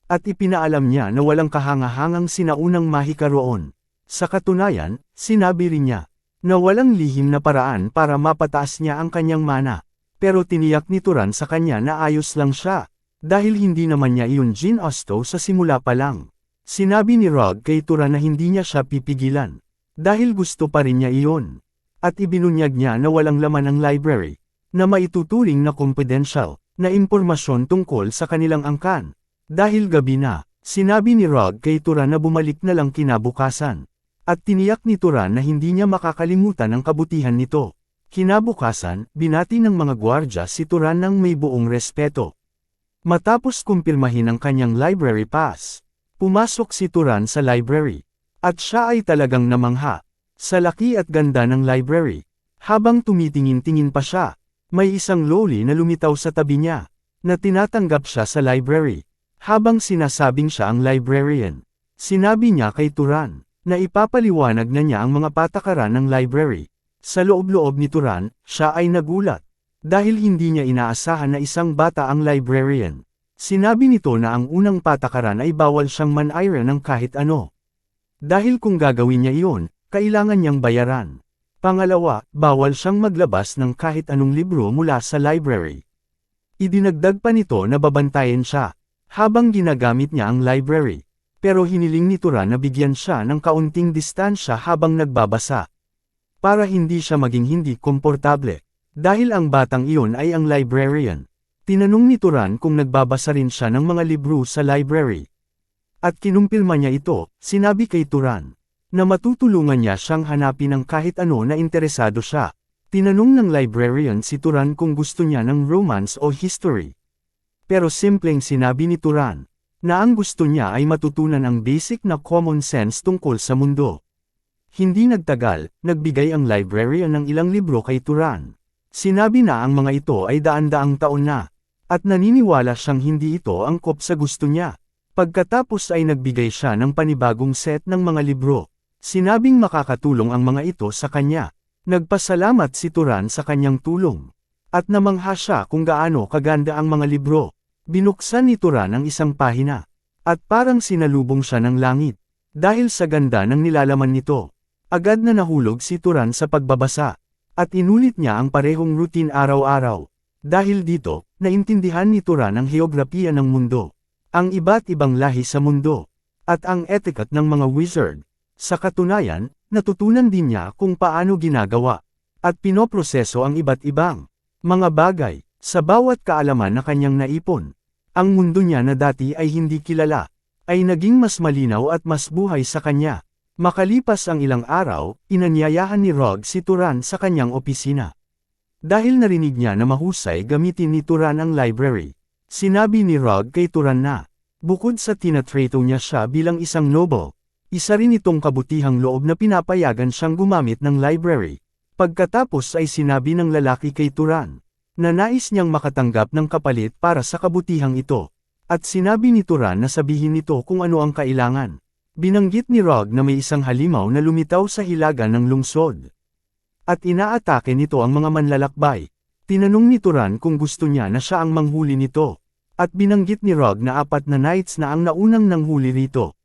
S1: At ipinaalam niya na walang kahangahangang sinaunang mahika roon. Sa katunayan, sinabi rin niya, na walang lihim na paraan para mapataas niya ang kanyang mana. Pero tiniyak ni Turan sa kanya na ayos lang siya, dahil hindi naman niya iyon ginusto sa simula pa lang. Sinabi ni Rog kay Turan na hindi niya siya pipigilan, dahil gusto pa rin niya iyon. At ibinunyag niya na walang laman ang library, na maituturing na confidential, na impormasyon tungkol sa kanilang angkan. Dahil gabi na, sinabi ni Rog kay Turan na bumalik na lang kinabukasan. At tiniyak ni Turan na hindi niya makakalimutan ang kabutihan nito. Kinabukasan, binati ng mga gwardya si Turan ng may buong respeto. Matapos kumpirmahin ang kanyang library pass, pumasok si Turan sa library. At siya ay talagang namangha sa laki at ganda ng library. Habang tumitingin-tingin pa siya, may isang loli na lumitaw sa tabi niya, na tinatanggap siya sa library. Habang sinasabing siya ang librarian, sinabi niya kay Turan, na ipapaliwanag na niya ang mga patakaran ng library. Sa loob-loob ni Turan, siya ay nagulat. Dahil hindi niya inaasahan na isang bata ang librarian. Sinabi nito na ang unang patakaran ay bawal siyang manira ng kahit ano. Dahil kung gagawin niya iyon, kailangan niyang bayaran. Pangalawa, bawal siyang maglabas ng kahit anong libro mula sa library. Idinagdag pa nito na babantayan siya, habang ginagamit niya ang library. Pero hiniling ni Turan na bigyan siya ng kaunting distansya habang nagbabasa. Para hindi siya maging hindi komportable. Dahil ang batang iyon ay ang librarian. Tinanong ni Turan kung nagbabasa rin siya ng mga libro sa library. At kinumpilma niya ito, sinabi kay Turan, na matutulungan niya siyang hanapin ng kahit ano na interesado siya. Tinanong ng librarian si Turan kung gusto niya ng romance o history. Pero simpleng sinabi ni Turan, na ang gusto niya ay matutunan ang basic na common sense tungkol sa mundo. Hindi nagtagal, nagbigay ang librarian ng ilang libro kay Turan. Sinabi na ang mga ito ay daan-daang taon na, at naniniwala siyang hindi ito angkop sa gusto niya. Pagkatapos ay nagbigay siya ng panibagong set ng mga libro. Sinabing makakatulong ang mga ito sa kanya. Nagpasalamat si Turan sa kanyang tulong. At namangha siya kung gaano kaganda ang mga libro. Binuksan ni Turan ang isang pahina. At parang sinalubong siya ng langit. Dahil sa ganda ng nilalaman nito. Agad na nahulog si Turan sa pagbabasa. At inulit niya ang parehong routine araw-araw. Dahil dito, naintindihan ni Turan ang heograpiya ng mundo. Ang iba't ibang lahi sa mundo. At ang etiquette ng mga wizard. Sa katunayan, natutunan din niya kung paano ginagawa. At pinoproseso ang iba't ibang mga bagay. Sa bawat kaalaman na kanyang naipon. Ang mundo niya na dati ay hindi kilala. Ay naging mas malinaw at mas buhay sa kanya. Makalipas ang ilang araw, inanyayahan ni Rog si Turan sa kanyang opisina. Dahil narinig niya na mahusay gamitin ni Turan ang library. Sinabi ni Rog kay Turan na, bukod sa tinatrato niya siya bilang isang noble, isa rin itong kabutihang loob na pinapayagan siyang gumamit ng library. Pagkatapos ay sinabi ng lalaki kay Turan, na nais niyang makatanggap ng kapalit para sa kabutihang ito. At sinabi ni Turan na sabihin nito kung ano ang kailangan. Binanggit ni Rog na may isang halimaw na lumitaw sa hilaga ng lungsod. At inaatake nito ang mga manlalakbay. Tinanong ni Turan kung gusto niya na siya ang manghuli nito. At binanggit ni Rog na 4 na knights na ang naunang nanghuli rito.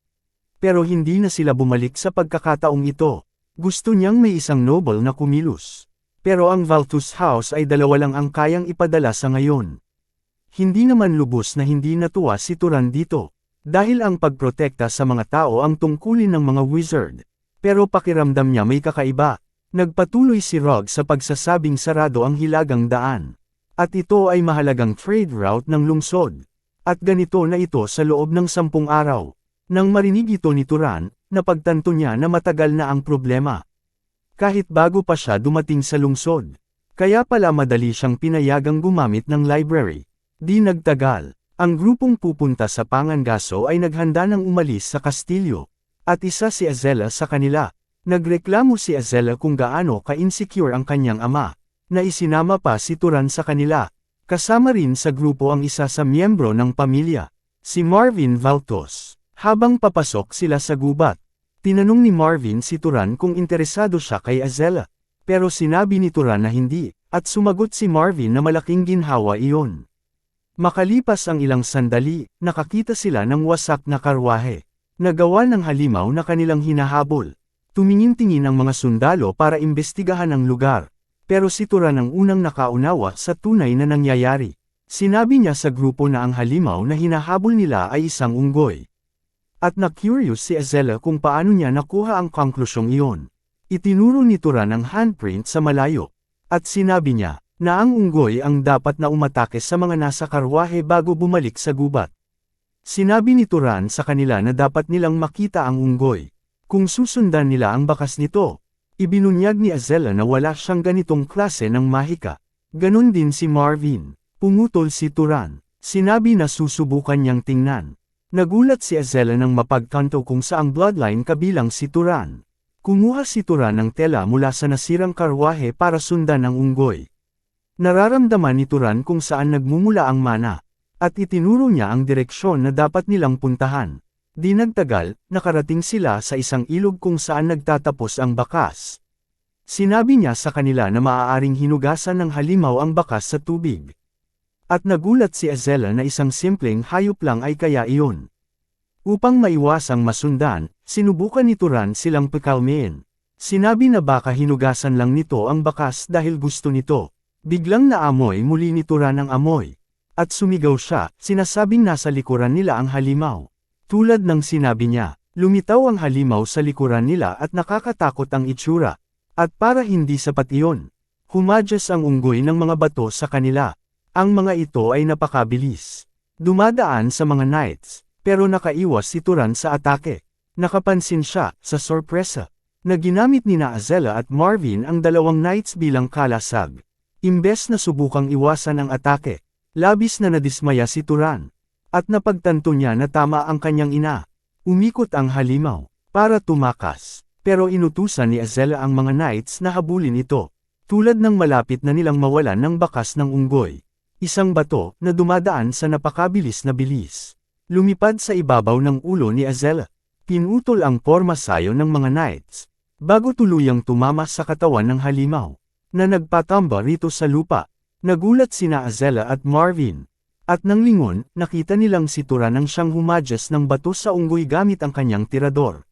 S1: Pero hindi na sila bumalik sa pagkakataong ito. Gusto niyang may isang noble na kumilos. Pero ang Valtus House ay 2 lang ang kayang ipadala sa ngayon. Hindi naman lubos na hindi natuwa si Turan dito. Dahil ang pagprotekta sa mga tao ang tungkulin ng mga wizard. Pero pakiramdam niya may kakaiba. Nagpatuloy si Rog sa pagsasabing sarado ang hilagang daan. At ito ay mahalagang trade route ng lungsod. At ganito na ito sa loob ng 10 araw. Nang marinig ito ni Turan, napagtanto niya na matagal na ang problema. Kahit bago pa siya dumating sa lungsod. Kaya pala madali siyang pinayagang gumamit ng library. Di nagtagal, ang grupong pupunta sa Pangangaso ay naghanda ng umalis sa kastilyo. At isa si Azela sa kanila. Nagreklamo si Azela kung gaano ka-insecure ang kanyang ama, na isinama pa si Turan sa kanila. Kasama rin sa grupo ang isa sa miyembro ng pamilya, si Marvin Valtos. Habang papasok sila sa gubat, tinanong ni Marvin si Turan kung interesado siya kay Azela. Pero sinabi ni Turan na hindi, at sumagot si Marvin na malaking ginhawa iyon. Makalipas ang ilang sandali, nakakita sila ng wasak na karwahe. Nagawa ng halimaw na kanilang hinahabol. Tumingin-tingin ang mga sundalo para imbestigahan ang lugar. Pero si Turan ang unang nakaunawa sa tunay na nangyayari. Sinabi niya sa grupo na ang halimaw na hinahabol nila ay isang unggoy. At na-curious si Azela kung paano niya nakuha ang konklusyong iyon. Itinuro ni Turan ang handprint sa malayo. At sinabi niya, na ang unggoy ang dapat na umatake sa mga nasa karwahe bago bumalik sa gubat. Sinabi ni Turan sa kanila na dapat nilang makita ang unggoy. Kung susundan nila ang bakas nito, ibinunyag ni Azela na wala siyang ganitong klase ng mahika. Ganon din si Marvin. Pumutol si Turan. Sinabi na susubukan niyang tingnan. Nagulat si Azela nang mapagkanto kung saang bloodline kabilang si Turan. Kumuha si Turan ng tela mula sa nasirang karwahe para sundan ang unggoy. Nararamdaman ni Turan kung saan nagmumula ang mana, at itinuro niya ang direksyon na dapat nilang puntahan. Di nagtagal, nakarating sila sa isang ilog kung saan nagtatapos ang bakas. Sinabi niya sa kanila na maaaring hinugasan ng halimaw ang bakas sa tubig. At nagulat si Azela na isang simpleng hayop lang ay kaya iyon. Upang maiwasang masundan, sinubukan ni Turan silang pakalmein. Sinabi na baka hinugasan lang nito ang bakas dahil gusto nito. Biglang naamoy muli ni Turan ang amoy. At sumigaw siya, sinasabing nasa likuran nila ang halimaw. Tulad ng sinabi niya, lumitaw ang halimaw sa likuran nila at nakakatakot ang itsura. At para hindi sapat iyon, humadyas ang unggoy ng mga bato sa kanila. Ang mga ito ay napakabilis. Dumadaan sa mga knights, pero nakaiwas si Turan sa atake. Nakapansin siya, sa sorpresa, na ginamit ni Azela at Marvin ang dalawang knights bilang kalasag. Imbes na subukang iwasan ang atake, labis na nadismaya si Turan. At napagtanto niya na tama ang kanyang ina. Umikot ang halimaw, para tumakas. Pero inutusan ni Azela ang mga knights na habulin ito. Tulad ng malapit na nilang mawalan ng bakas ng unggoy. Isang bato na dumadaan sa napakabilis na bilis. Lumipad sa ibabaw ng ulo ni Azela. Pinutol ang porma sayo ng mga knights. Bago tuluyang tumama sa katawan ng halimaw. Na nagpatamba rito sa lupa. Nagulat sina Azela at Marvin. At nang lingon, nakita nilang si Turan ang siyang humadyas ng bato sa unggoy gamit ang kanyang tirador.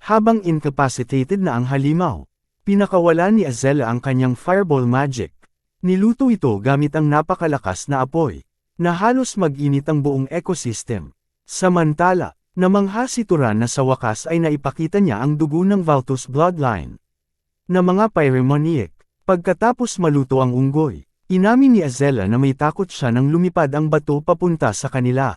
S1: Habang incapacitated na ang halimaw, pinakawala ni Azela ang kanyang fireball magic. Niluto ito gamit ang napakalakas na apoy, na halos mag-init ang buong ecosystem. Samantala, namangha si Turan na sa wakas ay naipakita niya ang dugo ng Valtus bloodline. Na mga pyromaniac, pagkatapos maluto ang unggoy. Inamin ni Azela na may takot siya nang lumipad ang bato papunta sa kanila.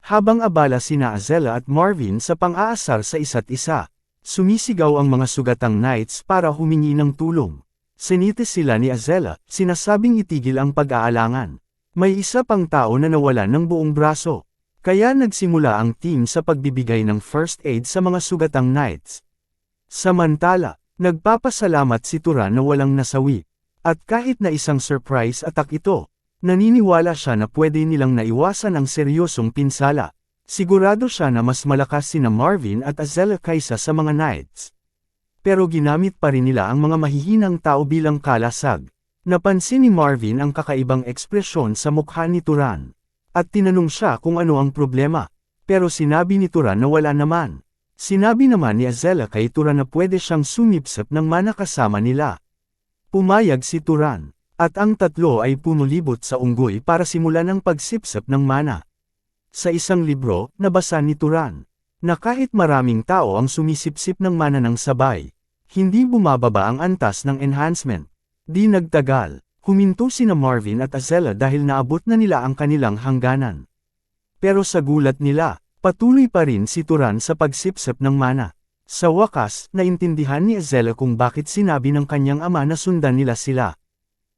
S1: Habang abala sina Azela at Marvin sa pang-aasar sa isa't isa, sumisigaw ang mga sugatang knights para humingi ng tulong. Sinitis sila ni Azela, sinasabing itigil ang pag-aalangan. May isa pang tao na nawalan ng buong braso. Kaya nagsimula ang team sa pagbibigay ng first aid sa mga sugatang knights. Samantala, nagpapasalamat si Turan na walang nasawi. At kahit na isang surprise attack ito, naniniwala siya na pwede nilang naiwasan ang seryosong pinsala. Sigurado siya na mas malakas sina Marvin at Azela kaysa sa mga knights. Pero ginamit pa rin nila ang mga mahihinang tao bilang kalasag. Napansin ni Marvin ang kakaibang ekspresyon sa mukha ni Turan. At tinanong siya kung ano ang problema. Pero sinabi ni Turan na wala naman. Sinabi naman ni Azela kay Turan na pwede siyang sumipsip ng mana kasama nila. Pumayag si Turan, at ang tatlo ay pumulibot sa unggoy para simulan ang pagsipsip ng mana. Sa isang libro, nabasa ni Turan, na kahit maraming tao ang sumisipsip ng mana ng sabay, hindi bumababa ang antas ng enhancement. Di nagtagal, huminto sina Marvin at Azela dahil naabot na nila ang kanilang hangganan. Pero sa gulat nila, patuloy pa rin si Turan sa pagsipsip ng mana. Sa wakas, naintindihan ni Azela kung bakit sinabi ng kanyang ama na sundan nila sila.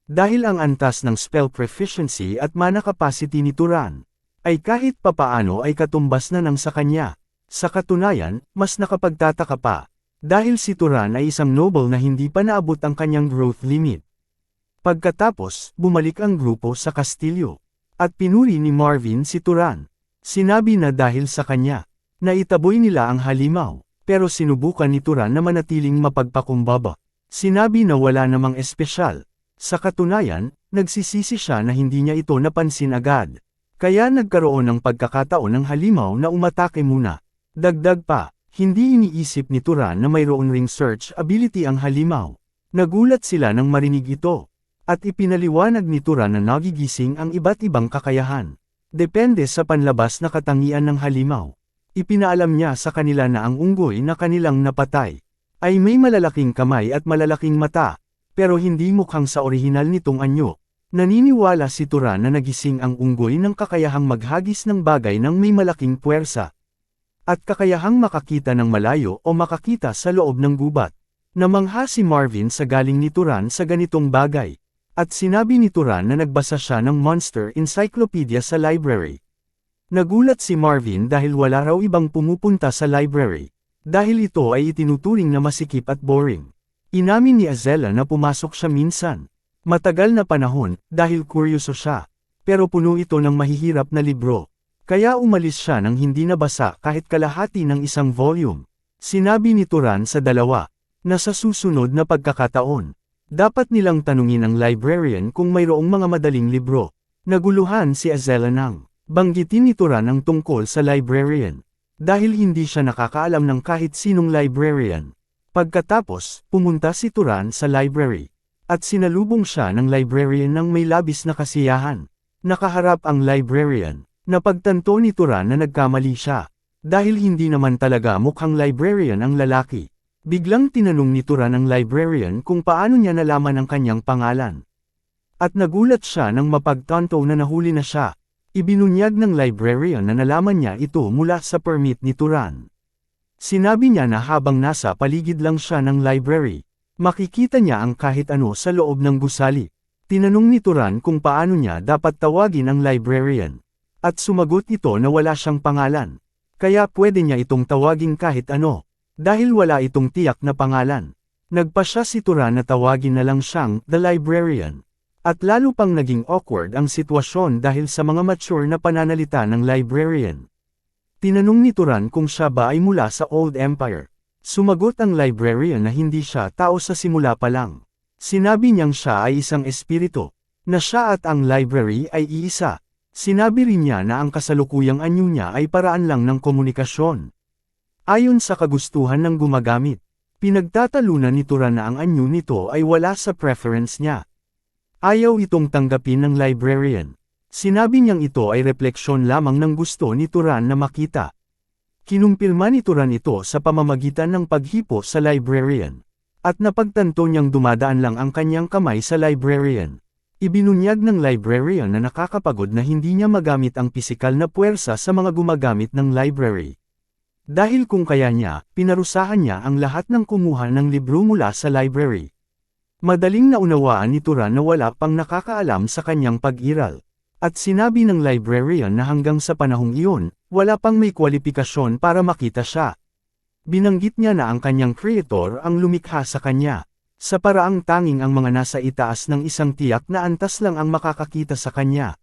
S1: Dahil ang antas ng spell proficiency at mana capacity ni Turan, ay kahit papaano ay katumbas na ng sa kanya. Sa katunayan, mas nakapagtataka pa, dahil si Turan ay isang noble na hindi pa naabot ang kanyang growth limit. Pagkatapos, bumalik ang grupo sa kastilyo, at pinuri ni Marvin si Turan. Sinabi na dahil sa kanya, naitaboy nila ang halimaw. Pero sinubukan ni Turan na manatiling mapagpakumbaba. Sinabi na wala namang espesyal. Sa katunayan, nagsisisi siya na hindi niya ito napansin agad. Kaya nagkaroon ng pagkakataon ng halimaw na umatake muna. Dagdag pa, hindi iniisip ni Turan na mayroong ring search ability ang halimaw. Nagulat sila nang marinig ito. At ipinaliwanag ni Turan na nagigising ang iba't ibang kakayahan. Depende sa panlabas na katangian ng halimaw. Ipinaalam niya sa kanila na ang unggoy na kanilang napatay ay may malalaking kamay at malalaking mata, pero hindi mukhang sa orihinal nitong anyo. Naniniwala si Turan na nagising ang unggoy ng kakayahang maghagis ng bagay ng may malaking puwersa. At kakayahang makakita ng malayo o makakita sa loob ng gubat. Namangha si Marvin sa galing ni Turan sa ganitong bagay. At sinabi ni Turan na nagbasa siya ng Monster Encyclopedia sa library. Nagulat si Marvin dahil wala raw ibang pumupunta sa library. Dahil ito ay itinuturing na masikip at boring. Inamin ni Azela na pumasok siya minsan. Matagal na panahon, dahil kuryoso siya. Pero puno ito ng mahihirap na libro. Kaya umalis siya nang hindi nabasa kahit kalahati ng isang volume. Sinabi ni Turan sa dalawa, na sa susunod na pagkakataon, dapat nilang tanungin ang librarian kung mayroong mga madaling libro. Naguluhan si Azella nang banggitin ni Turan ang tungkol sa librarian. Dahil hindi siya nakakaalam ng kahit sinong librarian. Pagkatapos, pumunta si Turan sa library. At sinalubong siya ng librarian ng may labis na kasiyahan. Nakaharap ang librarian. Napagtanto ni Turan na nagkamali siya. Dahil hindi naman talaga mukhang librarian ang lalaki. Biglang tinanong ni Turan ang librarian kung paano niya nalaman ang kanyang pangalan. At nagulat siya nang mapagtanto na nahuli na siya. Ibinunyag ng librarian na nalaman niya ito mula sa permit ni Turan. Sinabi niya na habang nasa paligid lang siya ng library, makikita niya ang kahit ano sa loob ng gusali. Tinanong ni Turan kung paano niya dapat tawagin ang librarian. At sumagot ito na wala siyang pangalan. Kaya pwede niya itong tawagin kahit ano. Dahil wala itong tiyak na pangalan. Nagpasya si Turan na tawagin na lang siyang The Librarian. At lalo pang naging awkward ang sitwasyon dahil sa mga mature na pananalita ng librarian. Tinanong ni Turan kung siya ba ay mula sa Old Empire. Sumagot ang librarian na hindi siya tao sa simula pa lang. Sinabi niyang siya ay isang espiritu, na siya at ang library ay iisa. Sinabi rin niya na ang kasalukuyang anyo niya ay paraan lang ng komunikasyon. Ayon sa kagustuhan ng gumagamit, pinagtatalunan ni Turan na ang anyo nito ay wala sa preference niya. Ayaw itong tanggapin ng librarian. Sinabi niyang ito ay refleksyon lamang ng gusto ni Turan na makita. Kinumpirma ni Turan ito sa pamamagitan ng paghipo sa librarian. At napagtanto niyang dumadaan lang ang kanyang kamay sa librarian. Ibinunyag ng librarian na nakakapagod na hindi niya magamit ang pisikal na puwersa sa mga gumagamit ng library. Dahil kung kaya niya, pinarusahan niya ang lahat ng kumuha ng libro mula sa library. Madaling naunawaan ni Turan na wala pang nakakaalam sa kanyang pag-iral. At sinabi ng librarian na hanggang sa panahong iyon, wala pang may kwalifikasyon para makita siya. Binanggit niya na ang kanyang creator ang lumikha sa kanya. Sa paraang tanging ang mga nasa itaas ng isang tiyak na antas lang ang makakakita sa kanya.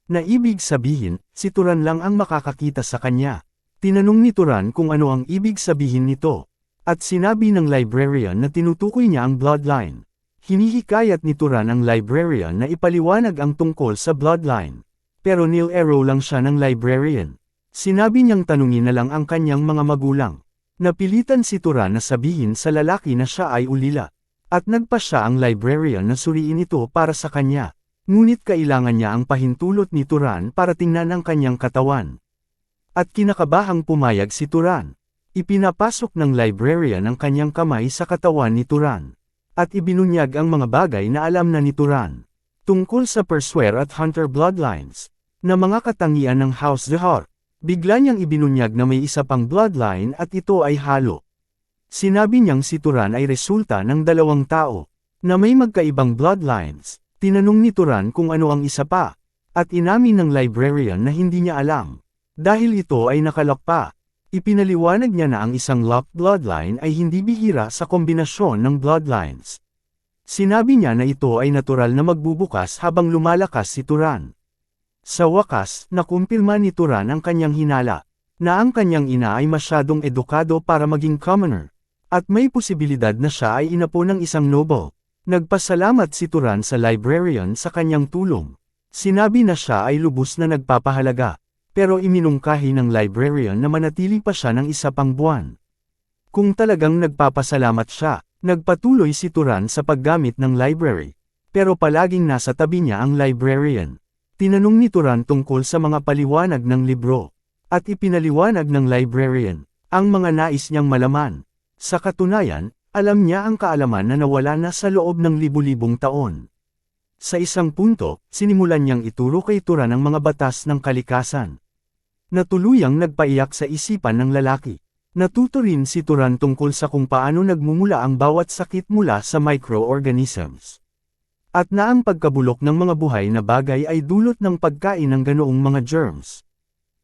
S1: Na ibig sabihin, si Turan lang ang makakakita sa kanya. Tinanong ni Turan kung ano ang ibig sabihin nito. At sinabi ng librarian na tinutukoy niya ang bloodline. Hinihikayat ni Turan ang librarian na ipaliwanag ang tungkol sa bloodline. Pero nil-ero lang siya ng librarian. Sinabi niyang tanungin na lang ang kanyang mga magulang. Napilitan si Turan na sabihin sa lalaki na siya ay ulila. At nagpasya ang librarian na suriin ito para sa kanya. Ngunit kailangan niya ang pahintulot ni Turan para tingnan ang kanyang katawan. At kinakabahang pumayag si Turan. Ipinapasok ng librarian ang kanyang kamay sa katawan ni Turan. At ibinunyag ang mga bagay na alam na ni Turan. Tungkol sa Persuer at Hunter bloodlines. Na mga katangian ng House Dehar. Bigla niyang ibinunyag na may isa pang bloodline at ito ay halo. Sinabi niyang si Turan ay resulta ng dalawang tao. Na may magkaibang bloodlines. Tinanong ni Turan kung ano ang isa pa. At inamin ng librarian na hindi niya alam. Dahil ito ay nakalak pa. Ipinaliwanag niya na ang isang locked bloodline ay hindi bihira sa kombinasyon ng bloodlines. Sinabi niya na ito ay natural na magbubukas habang lumalakas si Turan. Sa wakas, nakumpirma ni Turan ang kanyang hinala, na ang kanyang ina ay masyadong edukado para maging commoner, at may posibilidad na siya ay inapo ng isang noble. Nagpasalamat si Turan sa librarian sa kanyang tulong. Sinabi na siya ay lubos na nagpapahalaga. Pero iminungkahi ng librarian na manatili pa siya ng isa pang buwan. Kung talagang nagpapasalamat siya, nagpatuloy si Turan sa paggamit ng library. Pero palaging nasa tabi niya ang librarian. Tinanong ni Turan tungkol sa mga paliwanag ng libro. At ipinaliwanag ng librarian ang mga nais niyang malaman. Sa katunayan, alam niya ang kaalaman na nawala na sa loob ng libu-libong taon. Sa isang punto, sinimulan niyang ituro kay Turan ang mga batas ng kalikasan. Natuluyang nagpaiyak sa isipan ng lalaki. Natuto rin si Turan tungkol sa kung paano nagmumula ang bawat sakit mula sa microorganisms. At na ang pagkabulok ng mga buhay na bagay ay dulot ng pagkain ng ganoong mga germs.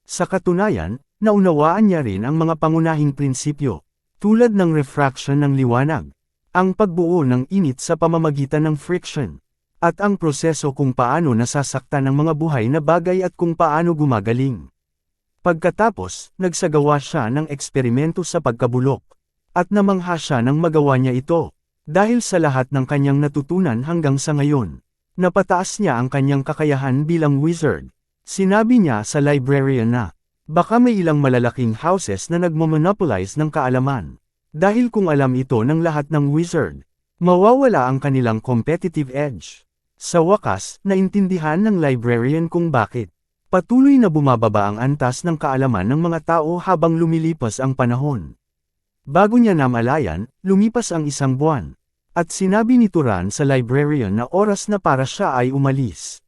S1: Sa katunayan, naunawaan niya rin ang mga pangunahing prinsipyo, tulad ng refraction ng liwanag, ang pagbuo ng init sa pamamagitan ng friction, at ang proseso kung paano nasasaktan ng mga buhay na bagay at kung paano gumagaling. Pagkatapos, nagsagawa siya ng eksperimento sa pagkabulok. At namangha siya nang magawa niya ito. Dahil sa lahat ng kanyang natutunan hanggang sa ngayon, napataas niya ang kanyang kakayahan bilang wizard. Sinabi niya sa librarian na, baka may ilang malalaking houses na nagmomonopolize ng kaalaman. Dahil kung alam ito ng lahat ng wizard, mawawala ang kanilang competitive edge. Sa wakas, naintindihan ng librarian kung bakit. Patuloy na bumababa ang antas ng kaalaman ng mga tao habang lumilipas ang panahon. Bago niya namalayan, lumipas ang 1 buwan. At sinabi ni Turan sa librarian na oras na para siya ay umalis.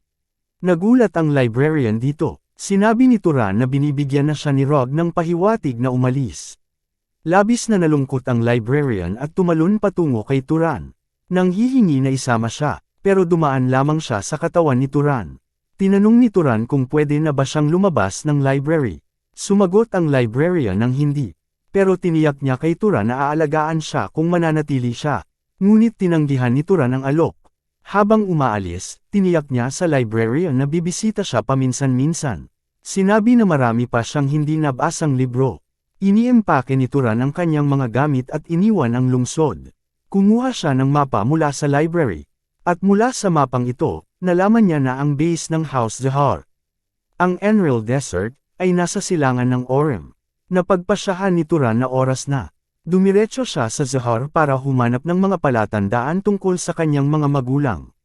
S1: Nagulat ang librarian dito. Sinabi ni Turan na binibigyan na siya ni Rog ng pahiwatig na umalis. Labis na nalungkot ang librarian at tumalon patungo kay Turan. Nang hihingi na isama siya, pero dumaan lamang siya sa katawan ni Turan. Tinanong ni Turan kung pwede na ba siyang lumabas ng library. Sumagot ang librarian ng hindi. Pero tiniyak niya kay Turan na aalagaan siya kung mananatili siya. Ngunit tinanggihan ni Turan ang alok. Habang umaalis, tiniyak niya sa librarian na bibisita siya paminsan-minsan. Sinabi na marami pa siyang hindi nabasang libro. Iniempake ni Turan ang kanyang mga gamit at iniwan ang lungsod. Kumuha siya ng mapa mula sa library. At mula sa mapang ito, nalaman niya na ang base ng House Zahar. Ang Enril Desert ay nasa silangan ng Orem. Napagpasyahan ni Turan na oras na. Dumiretso siya sa Zahar para humanap ng mga palatandaan tungkol sa kanyang mga magulang.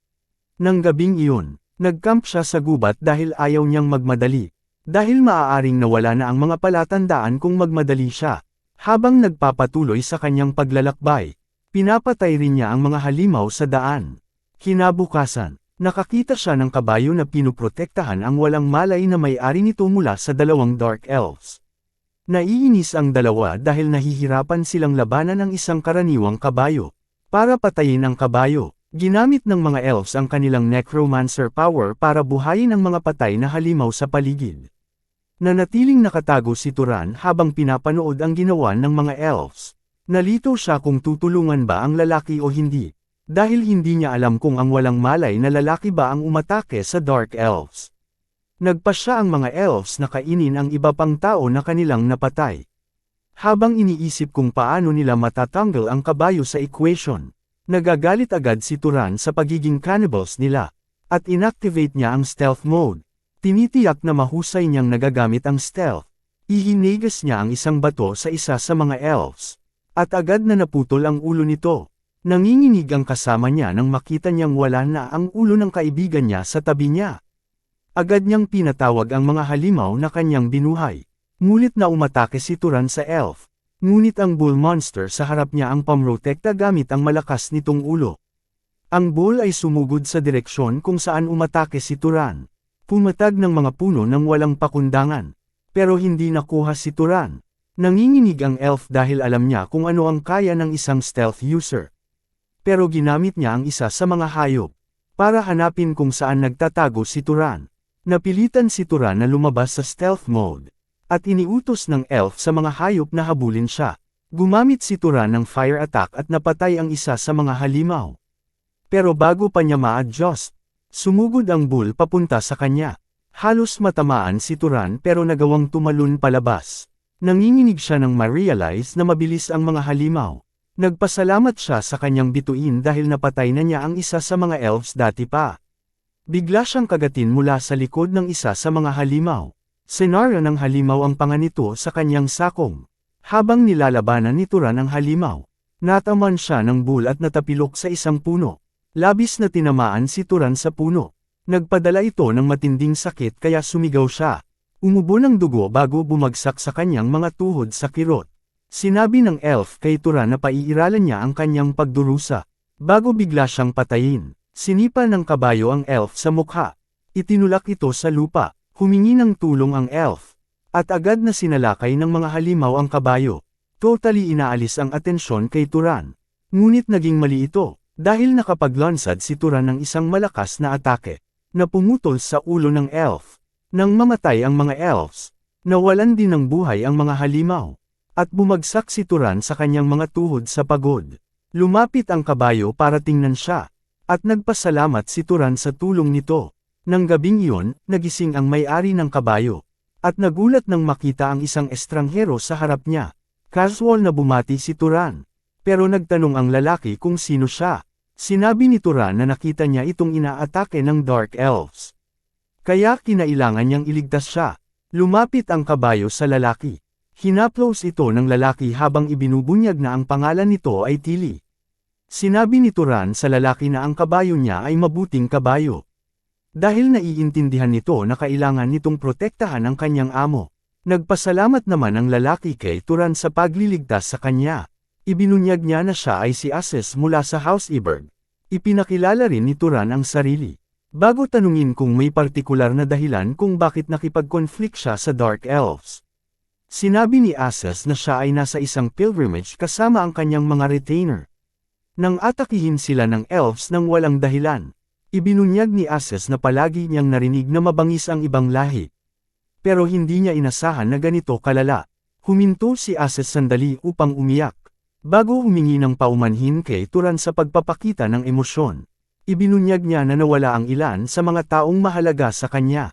S1: Nang gabing iyon, nagcamp siya sa gubat dahil ayaw niyang magmadali. Dahil maaaring nawala na ang mga palatandaan kung magmadali siya. Habang nagpapatuloy sa kanyang paglalakbay, pinapatay rin niya ang mga halimaw sa daan. Kinabukasan, nakakita siya ng kabayo na pinuprotektahan ang walang malay na may-ari nito mula sa 2 Dark Elves. Naiinis ang dalawa dahil nahihirapan silang labanan ng isang karaniwang kabayo. Para patayin ang kabayo, ginamit ng mga elves ang kanilang necromancer power para buhayin ang mga patay na halimaw sa paligid. Nanatiling nakatago si Turan habang pinapanood ang ginawa ng mga elves. Nalito siya kung tutulungan ba ang lalaki o hindi. Dahil hindi niya alam kung ang walang malay na lalaki ba ang umatake sa Dark Elves. Nagpasya ang mga elves na kainin ang iba pang tao na kanilang napatay. Habang iniisip kung paano nila matatanggal ang kabayo sa equation, nagagalit agad si Turan sa pagiging cannibals nila, at inactivate niya ang stealth mode. Tinitiyak na mahusay niyang nagagamit ang stealth. Ihinigas niya ang isang bato sa isa sa mga elves, at agad na naputol ang ulo nito. Nanginginig ang kasama niya nang makita niyang wala na ang ulo ng kaibigan niya sa tabi niya. Agad niyang pinatawag ang mga halimaw na kanyang binuhay. Ngunit na umatake si Turan sa elf. Ngunit ang bull monster sa harap niya ang pamrotekta gamit ang malakas nitong ulo. Ang bull ay sumugod sa direksyon kung saan umatake si Turan. Pumatag ng mga puno ng walang pakundangan. Pero hindi nakuha si Turan. Nanginginig ang elf dahil alam niya kung ano ang kaya ng isang stealth user. Pero ginamit niya ang isa sa mga hayop para hanapin kung saan nagtatago si Turan. Napilitan si Turan na lumabas sa stealth mode, at iniutos ng elf sa mga hayop na habulin siya. Gumamit si Turan ng fire attack at napatay ang isa sa mga halimaw. Pero bago pa niya ma-adjust, sumugod ang bull papunta sa kanya. Halos matamaan si Turan pero nagawang tumalon palabas. Nanginginig siya nang ma-realize na mabilis ang mga halimaw. Nagpasalamat siya sa kanyang bituin dahil napatay na niya ang isa sa mga elves dati pa. Bigla siyang kagatin mula sa likod ng isa sa mga halimaw. Senaryo ng halimaw ang panga nito sa kanyang sakong. Habang nilalabanan ni Turan ang halimaw, nataman siya ng bull at natapilok sa isang puno. Labis na tinamaan si Turan sa puno. Nagpadala ito ng matinding sakit kaya sumigaw siya. Umubo ng dugo bago bumagsak sa kanyang mga tuhod sa kirot. Sinabi ng elf kay Turan na paiiralan niya ang kanyang pagdurusa, bago bigla siyang patayin. Sinipa ng kabayo ang elf sa mukha. Itinulak ito sa lupa, humingi ng tulong ang elf. At agad na sinalakay ng mga halimaw ang kabayo. Totally inaalis ang atensyon kay Turan. Ngunit naging mali ito, dahil nakapaglansad si Turan ng isang malakas na atake, na pumutol sa ulo ng elf. Nang mamatay ang mga elves, nawalan din ng buhay ang mga halimaw. At bumagsak si Turan sa kanyang mga tuhod sa pagod. Lumapit ang kabayo para tingnan siya. At nagpasalamat si Turan sa tulong nito. Nang gabing iyon, nagising ang may-ari ng kabayo. At nagulat nang makita ang isang estranghero sa harap niya. Casual na bumati si Turan. Pero nagtanong ang lalaki kung sino siya. Sinabi ni Turan na nakita niya itong inaatake ng Dark Elves. Kaya kinailangan niyang iligtas siya. Lumapit ang kabayo sa lalaki. Hinaplos ito ng lalaki habang ibinubunyag na ang pangalan nito ay Tili. Sinabi ni Turan sa lalaki na ang kabayo niya ay mabuting kabayo. Dahil naiintindihan nito na kailangan nitong protektahan ang kanyang amo. Nagpasalamat naman ang lalaki kay Turan sa pagliligtas sa kanya. Ibinunyag niya na siya ay si Ases mula sa House Iberg. Ipinakilala rin ni Turan ang sarili. Bago tanungin kung may partikular na dahilan kung bakit nakipag-conflict siya sa Dark Elves. Sinabi ni Ases na siya ay nasa isang pilgrimage kasama ang kanyang mga retainer. Nang atakihin sila ng elves nang walang dahilan. Ibinunyag ni Ases na palagi niyang narinig na mabangis ang ibang lahi. Pero hindi niya inasahan na ganito kalala. Huminto si Ases sandali upang umiyak. Bago humingi ng paumanhin kay Turan sa pagpapakita ng emosyon. Ibinunyag niya na nawala ang ilan sa mga taong mahalaga sa kanya.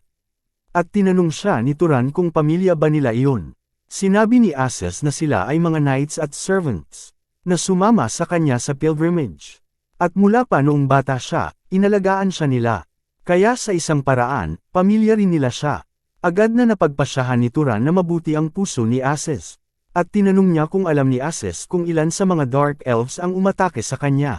S1: At tinanong siya ni Turan kung pamilya ba nila iyon. Sinabi ni Ases na sila ay mga knights at servants, na sumama sa kanya sa pilgrimage. At mula pa noong bata siya, inalagaan siya nila. Kaya sa isang paraan, pamilya rin nila siya. Agad na napagpasyahan ni Turan na mabuti ang puso ni Ases. At tinanong niya kung alam ni Ases kung ilan sa mga Dark Elves ang umatake sa kanya.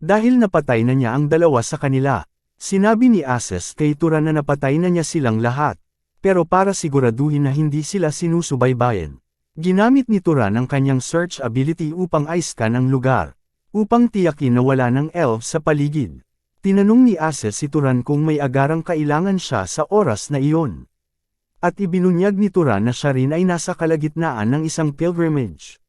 S1: Dahil napatay na niya ang dalawa sa kanila, sinabi ni Ases kay Turan na napatay na niya silang lahat. Pero para siguraduhin na hindi sila sinusubaybayan, ginamit ni Turan ang kanyang search ability upang i-scan ang lugar, upang tiyakin na wala ng elf sa paligid. Tinanong ni Ases si Turan kung may agarang kailangan siya sa oras na iyon. At ibinunyag ni Turan na siya rin ay nasa kalagitnaan ng isang pilgrimage.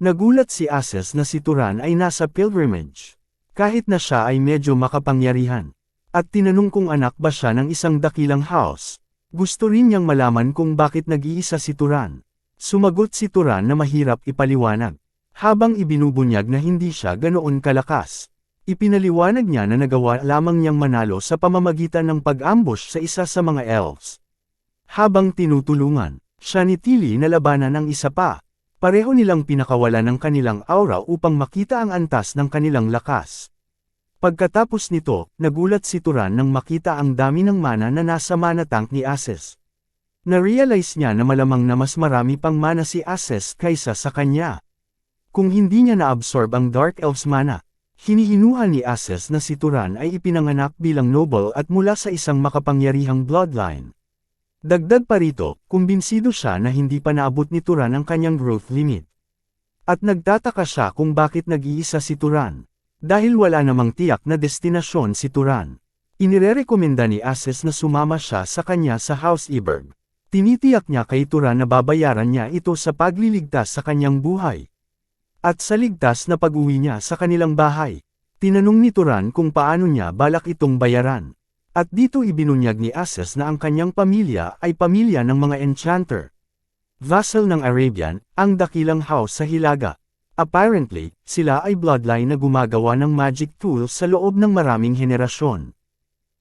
S1: Nagulat si Ases na si Turan ay nasa pilgrimage. Kahit na siya ay medyo makapangyarihan. At tinanong kung anak ba siya ng isang dakilang house. Gusto rin niyang malaman kung bakit nag-iisa si Turan. Sumagot si Turan na mahirap ipaliwanag. Habang ibinubunyag na hindi siya ganoon kalakas. Ipinaliwanag niya na nagawa lamang niyang manalo sa pamamagitan ng pag-ambush sa isa sa mga elves. Habang tinutulungan, siya ni Tili na labanan ng isa pa. Pareho nilang pinakawalan ng kanilang aura upang makita ang antas ng kanilang lakas. Pagkatapos nito, nagulat si Turan nang makita ang dami ng mana na nasa mana tank ni Ases. Na-realize niya na malamang na mas marami pang mana si Ases kaysa sa kanya. Kung hindi niya na-absorb ang Dark Elves mana, hinihinuhan ni Ases na si Turan ay ipinanganak bilang noble at mula sa isang makapangyarihang bloodline. Dagdag pa rito, kumbinsido siya na hindi pa naabot ni Turan ang kanyang growth limit. At nagtataka siya kung bakit nag-iisa si Turan. Dahil wala namang tiyak na destinasyon si Turan. Inirerekomenda ni Ases na sumama siya sa kanya sa House Iberg. Tinitiyak niya kay Turan na babayaran niya ito sa pagliligtas sa kanyang buhay. At sa ligtas na pag-uwi niya sa kanilang bahay. Tinanong ni Turan kung paano niya balak itong bayaran. At dito ibinunyag ni Ases na ang kanyang pamilya ay pamilya ng mga enchanter. Vassal ng Arabian, ang dakilang house sa Hilaga. Apparently, sila ay bloodline na gumagawa ng magic tools sa loob ng maraming henerasyon.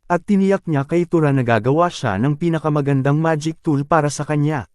S1: At tiniyak niya kay Turan na gagawa siya ng pinakamagandang magic tool para sa kanya.